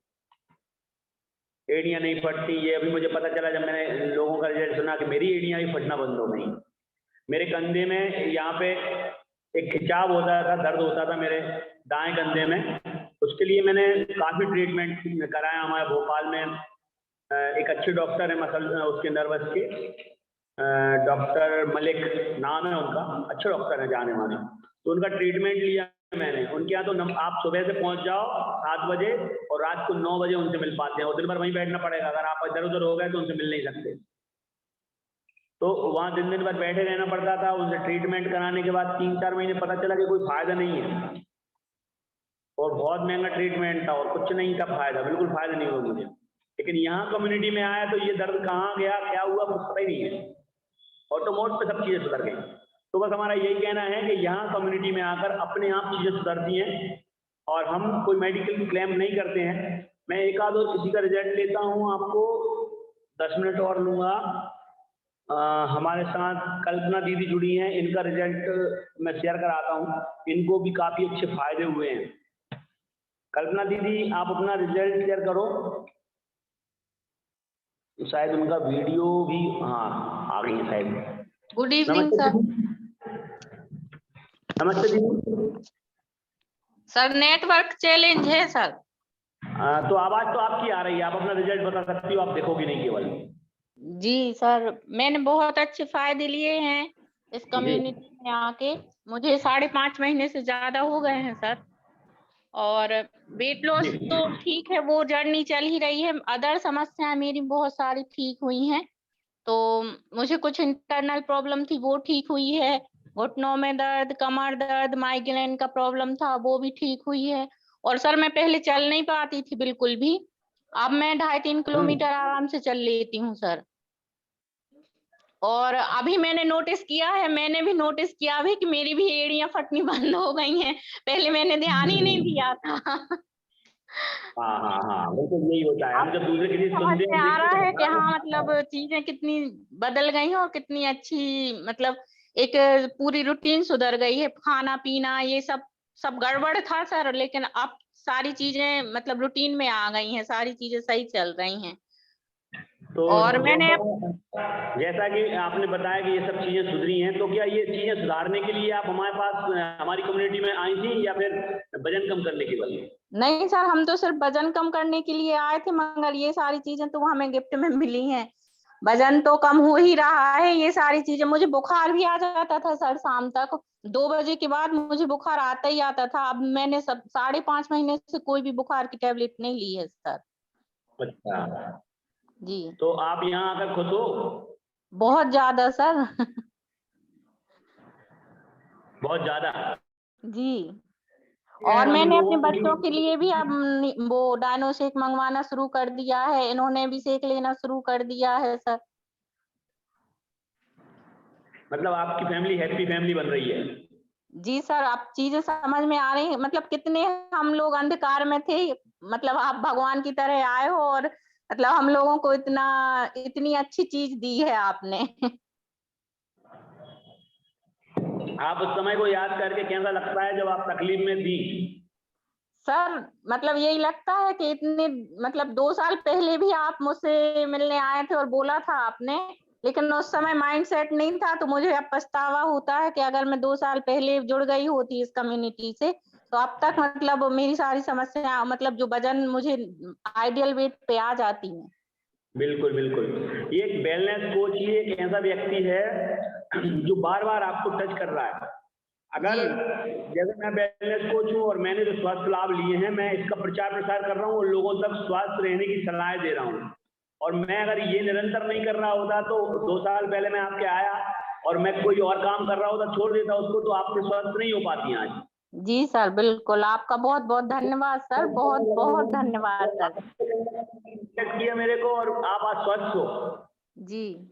एड़ियाँ नहीं फटती, ये अभी मुझे पता चला जब मैंने लोगों का रिजल्ट सुना कि मेरी एड़ियाँ भी फटना बंद हो गई। मेरे कंधे में यहाँ पे एक खिंचाव होता था, दर्द होता था मेरे दाएं कंधे में। उसके लिए मैंने काफ़ी ट्रीटमेंट कराया। हमारे भोपाल में एक अच्छे डॉक्टर है मसल उसके नर्वस के, डॉक्टर मलिक नाम है उनका, अच्छे डॉक्टर है जाने माने। तो उनका ट्रीटमेंट लिया मैंने। उनके यहाँ तो आप सुबह से पहुँच जाओ 7 बजे और रात को 9 बजे उनसे मिल पाते हैं और दिन भर वहीं बैठना पड़ेगा। अगर आप इधर उधर हो गए तो उनसे मिल नहीं सकते। तो वहाँ दिन भर बैठे रहना पड़ता था। उनसे ट्रीटमेंट कराने के बाद 3-4 महीने पता चला कि कोई फ़ायदा नहीं है और बहुत महंगा ट्रीटमेंट था और कुछ नहीं था फ़ायदा, बिल्कुल फ़ायदा नहीं हुआ मुझे। लेकिन यहाँ कम्युनिटी में आया तो ये दर्द कहाँ गया, क्या हुआ, कुछ पता ही नहीं है। ऑटोमोट पे सब चीज़ें सुधर गई। तो बस हमारा यही कहना है कि यहाँ कम्युनिटी में आकर अपने आप चीज़ें सुधरती हैं और हम कोई मेडिकल क्लेम नहीं करते हैं। मैं एक आध और किसी का रिजल्ट लेता हूँ, आपको 10 मिनट और लूँगा। हमारे साथ कल्पना दीदी जुड़ी हैं, इनका रिजल्ट मैं शेयर कराता हूँ। इनको भी काफ़ी अच्छे फायदे हुए हैं। कल्पना दीदी आप अपना रिजल्ट शेयर करो। शायद उनका वीडियो भी आ गई है शायद। Good evening sir. नमस्ते दीदी। सर नेटवर्क चैलेंज है सर। तो आवाज तो आपकी आ रही है, आप अपना रिजल्ट बता सकती हो, आप देखोगी नहीं केवल। जी सर, मैंने बहुत अच्छे फायदे लिए हैं इस कम्युनिटी में आके। मुझे 5.5 महीने से ज्यादा हो गए हैं सर। और वेट लॉस तो ठीक है, वो जर्नी चल ही रही है। अदर समस्याएं मेरी बहुत सारी ठीक हुई हैं। तो मुझे कुछ इंटरनल प्रॉब्लम थी वो ठीक हुई है। घुटनों में दर्द, कमर दर्द, माइग्रेन का प्रॉब्लम था वो भी ठीक हुई है। और सर मैं पहले चल नहीं पाती थी बिल्कुल भी, अब मैं 2.5-3 किलोमीटर आराम से चल लेती हूँ सर। और अभी मैंने भी नोटिस किया अभी कि मेरी भी एड़ियां फटनी बंद हो गई हैं। पहले मैंने ध्यान ही नहीं दिया था। हाँ, बिल्कुल यही होता है। हम जब दूसरे किसी समझ में आ रहा है कि हाँ मतलब चीजें कितनी बदल गई हैं और कितनी अच्छी, मतलब एक पूरी रूटीन सुधर गई है। खाना पीना ये सब गड़बड़ था सर, लेकिन अब सारी चीजें मतलब रूटीन में आ गई हैं, सारी चीजें सही चल रही हैं। तो और मैंने जैसा कि आपने बताया कि ये सब चीजें सुधरी हैं, तो क्या ये चीजें सुधारने के लिए आप हमारे पास हमारी कम्युनिटी में आई थी या फिर वजन कम करने के लिए? नहीं सर, हम तो सिर्फ वजन कम करने के लिए आए थे, मगर ये सारी चीजें तो हमें गिफ्ट में मिली हैं। वजन तो कम हो ही रहा है, ये सारी चीजें। मुझे बुखार भी आ जाता था सर, शाम तक 2 बजे के बाद मुझे बुखार आता ही आता था। अब मैंने 5.5 महीने से कोई भी बुखार की टेबलेट नहीं ली है सर। अच्छा जी। तो आप यहाँ आकर खुश हो? बहुत ज्यादा सर। बहुत ज्यादा। जी। और मैंने अपने बच्चों के लिए भी अब वो डायनो शेक मंगवाना शुरू कर दिया है, इन्होंने भी शेक लेना शुरू कर दिया है सर। मतलब आपकी फैमिली हैप्पी फैमिली बन रही है। जी सर, अब चीजें समझ में आ रही हैं। मतलब कितने हम लोग अंधकार में थे, मतलब आप भगवान की तरह आए हो और मतलब हम लोगों को इतनी अच्छी चीज दी है आपने। आप उस समय को याद करके कैसा लगता है जब आप तकलीफ में थी? सर मतलब यही लगता है कि इतने मतलब 2 साल पहले भी आप मुझसे मिलने आए थे और बोला था आपने, लेकिन उस समय माइंडसेट नहीं था। तो मुझे अब पछतावा होता है कि अगर मैं 2 साल पहले जुड़ गई होती इस कम्युनिटी से, तो अब तक मतलब मेरी सारी समस्या, मतलब जो वजन मुझे आइडियल वेट पे आ जाती है। बिल्कुल बिल्कुल। ये एक वेलनेस कोच ही एक ऐसा व्यक्ति है जो बार बार आपको टच कर रहा है। अगर जैसे मैं वेलनेस कोच हूँ और मैंने जो स्वास्थ्य लाभ लिए हैं, मैं इसका प्रचार प्रसार कर रहा हूँ और लोगों तक स्वस्थ रहने की सलाह दे रहा हूँ। और मैं अगर ये निरंतर नहीं कर रहा होता तो 2 साल पहले मैं आपके आया और मैं कोई और काम कर रहा होता, छोड़ देता उसको, तो आपसे स्वस्थ नहीं हो पाती आज। जी सर, बिल्कुल। आपका बहुत बहुत धन्यवाद सर, बहुत बहुत धन्यवाद सर। किया मेरे को और आप आज स्वस्थ हो, जी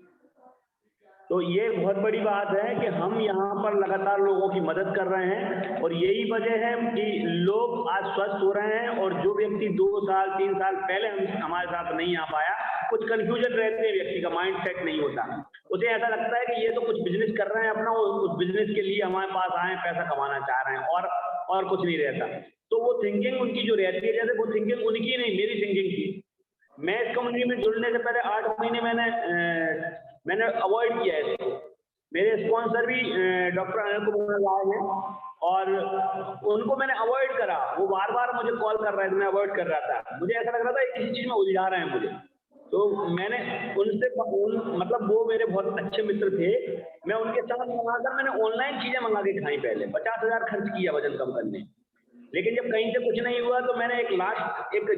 तो ये बहुत बड़ी बात है कि हम यहाँ पर लगातार लोगों की मदद कर रहे हैं और यही वजह है कि लोग आज स्वस्थ हो रहे हैं। और जो व्यक्ति 2 साल 3 साल पहले हमारे साथ नहीं आ पाया, कुछ कंफ्यूजन रहते हैं, व्यक्ति का माइंड सेट नहीं होता, उसे ऐसा लगता है कि ये तो कुछ बिजनेस कर रहे हैं अपना, उस बिजनेस के लिए हमारे पास आए, पैसा कमाना चाह रहे हैं और कुछ नहीं रहता। तो वो थिंकिंग उनकी जो रहती है, जैसे वो थिंकिंग उनकी नहीं, मेरी थिंकिंग थी। मैं इस कम्युनिटी में जुड़ने से पहले 8 महीने मैंने अवॉइड किया है इसको। मेरे स्पॉन्सर भी डॉक्टर अनिल कुमार राय हैं और उनको मैंने अवॉइड करा। वो बार-बार मुझे कॉल कर रहे थे, मैं अवॉइड कर रहा था। मुझे ऐसा लग रहा था किसी चीज़ में उलझा रहे हैं मुझे। तो मैंने उनसे मतलब वो मेरे बहुत अच्छे मित्र थे। मैं उनके साथ मंगाकर मैंने ऑनलाइन चीज़ें मंगा के खाई पहले। 50,000 खर्च किया वज़न कम करने। लेकिन जब कहीं से कुछ नहीं हुआ तो मैंने एक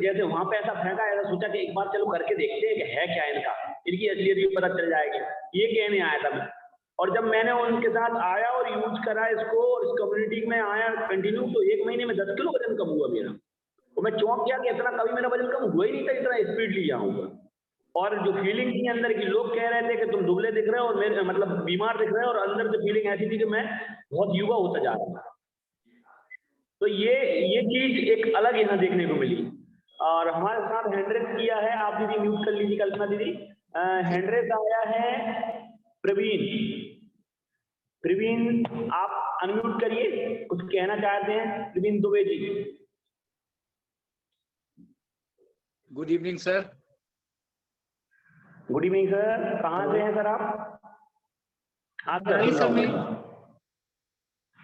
जैसे वहां पे ऐसा फेंका, ऐसा सोचा कि एक बार चलो करके देखते हैं कि है क्या इनका, इनकी असलियत भी पता चल जाएगी। ये कहने आया था मैं। और जब मैंने उनके साथ आया और यूज करा इसको और इस कम्युनिटी में आया कंटिन्यू, तो 1 महीने में 10 किलो वजन कम हुआ मेरा। तो मैं चौंक गया कि इतना कभी मेरा वजन कम हुआ ही नहीं था, इतना स्पीडली आऊंगा। और जो फीलिंग थी अंदर की, लोग कह रहे थे कि तुम दुबले दिख रहे हो और मेरे मतलब बीमार दिख रहे हो, और अंदर से फीलिंग ऐसी थी कि मैं बहुत युवा होता जा रहा था। तो ये चीज एक अलग यहाँ देखने को मिली। और हमारे साथ हैंड्रेस किया है, आप दीदी म्यूट कर लीजिए, कल्पना दीदी। हैंड्रेस आया है प्रवीण। प्रवीण आप अनम्यूट करिए, कुछ कहना चाहते हैं Praveen Dubey ji. Good evening sir. Good evening sir, कहाँ से हैं सर आप? हाँ सर, रही सुन सर रहा मेरी। हूँ।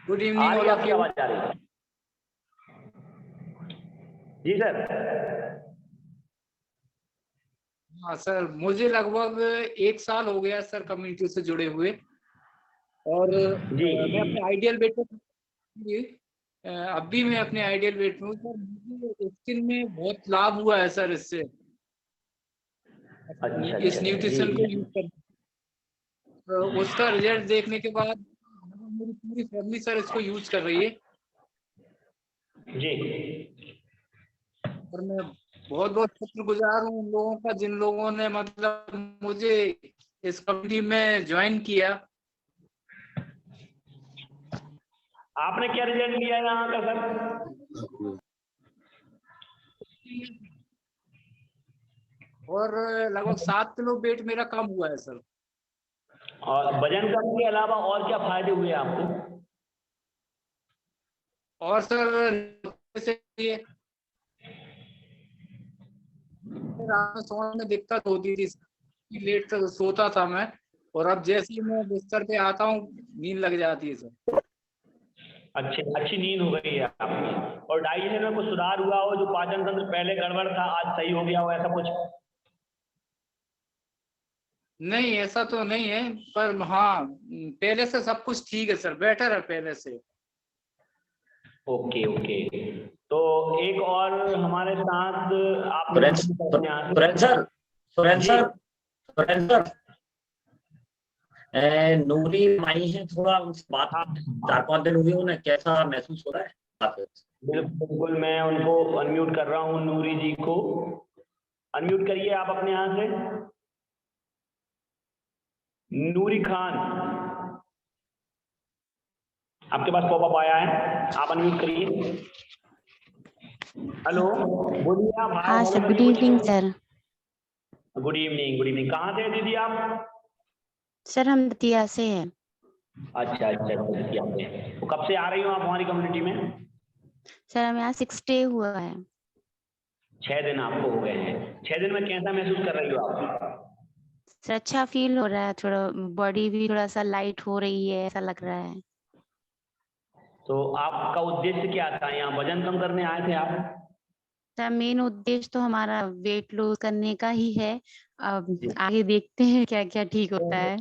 गुड आ इवनिंग रही ऑल है, ऑफ आपकी यू। आवाज आ रही है जी सर। हाँ सर, मुझे लगभग 1 साल हो गया सर कम्युनिटी से जुड़े हुए। और जी मैं अपने आइडियल वेट पे अब भी मैं अपने आइडियल वेट में हूँ सर। मुझे स्किन में बहुत लाभ हुआ है सर इससे, अच्छा इस अच्छा न्यूट्रिशन को जी यूज कर। उसका रिजल्ट देखने के बाद मेरी पूरी फैमिली सर इसको यूज कर रही है। जी। और मैं बहुत बहुत शुक्रगुजार हूँ उन लोगों का जिन लोगों ने मतलब मुझे इस कम्युनिटी में ज्वाइन किया। आपने क्या रिजल्ट लिया है यहाँ का सर? और लगभग 7 किलो वेट मेरा कम हुआ है सर। और वजन कम के अलावा और क्या फायदे हुए आपको? और सर जैसे रात में सोने में दिक्कत होती थी, लेट तक सोता था मैं, और अब जैसे ही मैं बिस्तर पे आता हूँ नींद लग जाती है सर। अच्छी नींद हो गई है आपकी, और डाइजेशन में कुछ सुधार हुआ हो, जो पाचन तंत्र पहले गड़बड़ था आज सही हो गया हो, ऐसा कुछ? नहीं ऐसा तो नहीं है, पर हाँ पहले से सब कुछ ठीक है सर, बेटर है पहले से। Okay okay. तो एक और हमारे साथ आप नूरी माई है, थोड़ा उस बात हाँ 4-5 दिन हुए उन्हें, कैसा महसूस हो रहा है? बिल्कुल, मैं उनको अनम्यूट कर रहा हूँ। नूरी जी को अनम्यूट करिए आप अपने यहाँ से। नूरी खान, आपके पास पॉपअप आया है, आप अनम्यूट करिए। हेलो, बोलिए आप। हाँ sir, good evening sir. Good evening, good evening. कहाँ से हैं दीदी आप? सर हम दतिया से हैं। अच्छा अच्छा, दतिया से। तो कब से आ रही हो आप हमारी कम्युनिटी में? सर हम यहाँ 6 डे हुआ है। 6 दिन आपको हो गए हैं। 6 दिन में कैसा महसूस कर रही हो आप? सर अच्छा फील हो रहा है, थोड़ा बॉडी भी थोड़ा सा लाइट हो रही है, ऐसा लग रहा है। तो आपका उद्देश्य क्या था? यहाँ वजन कम करने आए थे आप? सर मेन उद्देश्य तो हमारा वेट लूज करने का ही है। अब आगे देखते हैं क्या क्या ठीक होता है।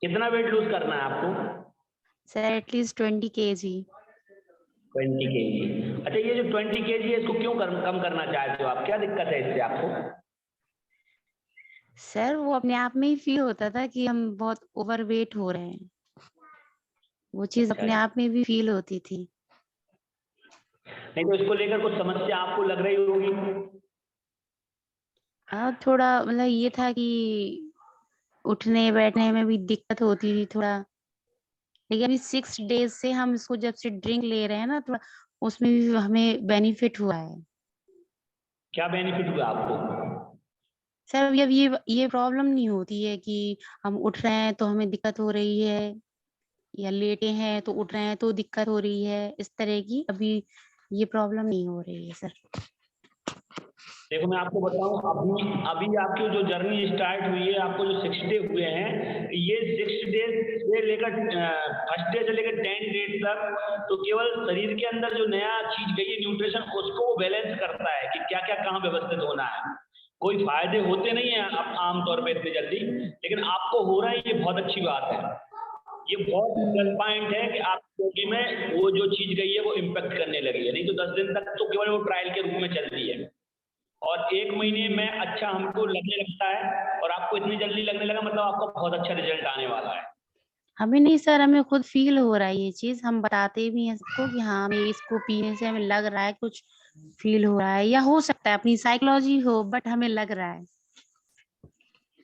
कितना वेट लूज करना है आपको? Sir at least 20 kg। 20 kg। अच्छा, ये जो 20 kg है, इसको क्यों कम करना चाहते हो आप? क्या दिक्कत है इससे आपको? सर वो अपने आप में ही फील होता था कि हम बहुत ओवरवेट हो रहे हैं, वो चीज अपने आप में भी फील होती थी। नहीं तो इसको लेकर कुछ समस्या आपको लग रही होगी। हाँ, थोड़ा मतलब ये था कि उठने बैठने में भी दिक्कत होती थी थोड़ा, लेकिन अभी 6 डेज से हम इसको जब से ड्रिंक ले रहे हैं ना, थोड़ा उसमें भी हमें बेनिफिट हुआ है। क्या बेनिफिट हुआ आपको? सर अभी अब ये प्रॉब्लम नहीं होती है कि हम उठ रहे हैं तो हमें दिक्कत हो रही है, या लेटे हैं तो उठ रहे हैं तो दिक्कत हो रही है, इस तरह की अभी ये प्रॉब्लम नहीं हो रही है सर। देखो मैं आपको बताऊं, अभी आपकी जो जर्नी स्टार्ट हुई है, आपको जो 6 डे हुए हैं, ये 6 डे से लेकर फर्स्ट डे से लेकर 10 डे तक तो केवल शरीर के अंदर जो नया चीज गई है न्यूट्रिशन, उसको बैलेंस करता है कि क्या क्या कहाँ व्यवस्थित होना है। कोई फायदे होते नहीं है आमतौर पर इतनी जल्दी, लेकिन आपको हो रहा है, ये बहुत अच्छी बात है। ये बहुत प्लस पॉइंट है कि आपकी बॉडी में वो जो चीज गई है वो इम्पैक्ट करने लगी है। नहीं तो 10 दिन तक तो केवल वो ट्रायल के रूप में चल रही है, और 1 महीने में अच्छा हमको लगने लगता है, और आपको इतनी जल्दी लगने लगा, मतलब आपका बहुत अच्छा रिजल्ट आने वाला है। हमें नहीं सर, हमें खुद फील हो रहा है ये चीज, हम बताते भी हैं सबको कि हाँ हमें इसको पीने से हमें लग रहा है, कुछ फील हो रहा है, या हो सकता है अपनी साइकोलॉजी हो, बट हमें लग रहा है।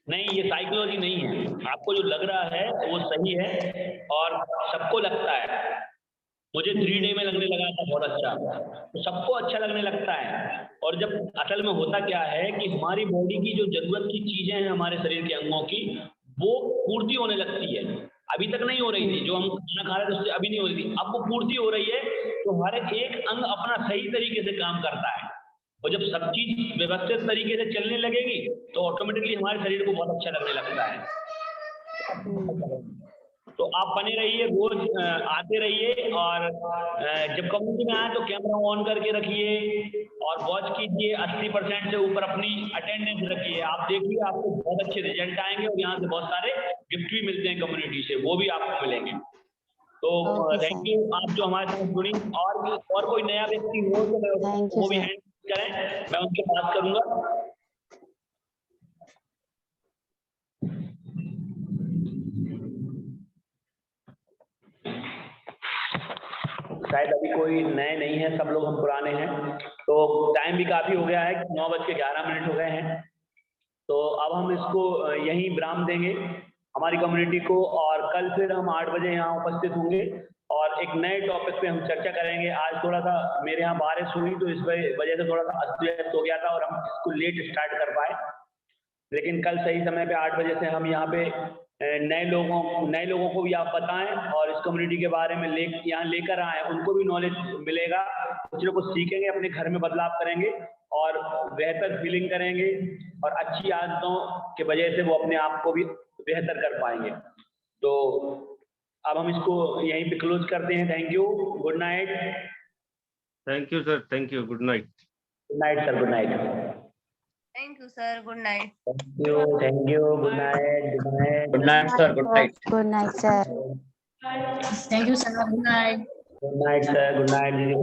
नहीं, ये साइकोलॉजी नहीं है, आपको जो लग रहा है वो सही है, और सबको लगता है। मुझे 3 डे में लगने लगा था बहुत अच्छा, तो सबको अच्छा लगने लगता है। और जब असल में होता क्या है कि हमारी बॉडी की जो जरूरत की चीजें हैं हमारे शरीर के अंगों की, वो पूर्ति होने लगती है। अभी तक नहीं हो रही थी, जो हम खाना खा रहे थे उससे अभी नहीं हो रही थी, अब वो पूर्ति हो रही है, तो हर एक अंग अपना सही तरीके से काम करता है। और जब सब चीज व्यवस्थित तरीके से चलने लगेगी तो ऑटोमेटिकली हमारे शरीर को बहुत अच्छा लगने लगता है। तो आप बने रहिए, रोज आते रहिए, और जब कम्युनिटी में आए तो कैमरा ऑन करके रखिए और वॉच कीजिए। 80% से ऊपर अपनी अटेंडेंस रखिए। आप देखिए, आपको बहुत अच्छे रिजल्ट आएंगे, और यहाँ से बहुत सारे गिफ्ट भी मिलते हैं कम्युनिटी से, वो भी आपको मिलेंगे। तो ओके थैंक सर, यू, आप जो हमारे साथ जुड़ी। और कोई नया व्यक्ति हो तो थैंक यू वो भी सर। हैंड करें, मैं उनसे बात करूंगा। शायद अभी कोई नए नहीं है, सब लोग हम पुराने हैं। तो टाइम भी काफी हो गया है, 9:11 हो गए हैं। तो अब हम इसको यहीं विराम देंगे हमारी कम्युनिटी को, और कल फिर हम 8 बजे यहाँ उपस्थित होंगे और एक नए टॉपिक पे हम चर्चा करेंगे। आज थोड़ा सा मेरे यहाँ बारिश हुई तो इस वजह से थोड़ा सा अस्त व्यस्त हो गया था और हम इसको लेट स्टार्ट कर पाए, लेकिन कल सही समय पे 8 बजे से हम यहाँ पे नए लोगों को भी आप बताएं और इस कम्युनिटी के बारे में यहाँ लेकर आए, उनको भी नॉलेज मिलेगा, कुछ लोग सीखेंगे, अपने घर में बदलाव करेंगे और बेहतर फीलिंग करेंगे, और अच्छी आदतों के वजह से वो अपने आप को भी बेहतर कर पाएंगे। तो अब हम इसको यहीं पे क्लोज करते हैं। Thank you, good night. Thank you sir, thank you, good night. Good night sir, good night. Thank you, sir. Good night. Thank you, good night, good night. Good night sir, good night. Good night sir. Thank you sir, good night. Good night sir, good night दीदी।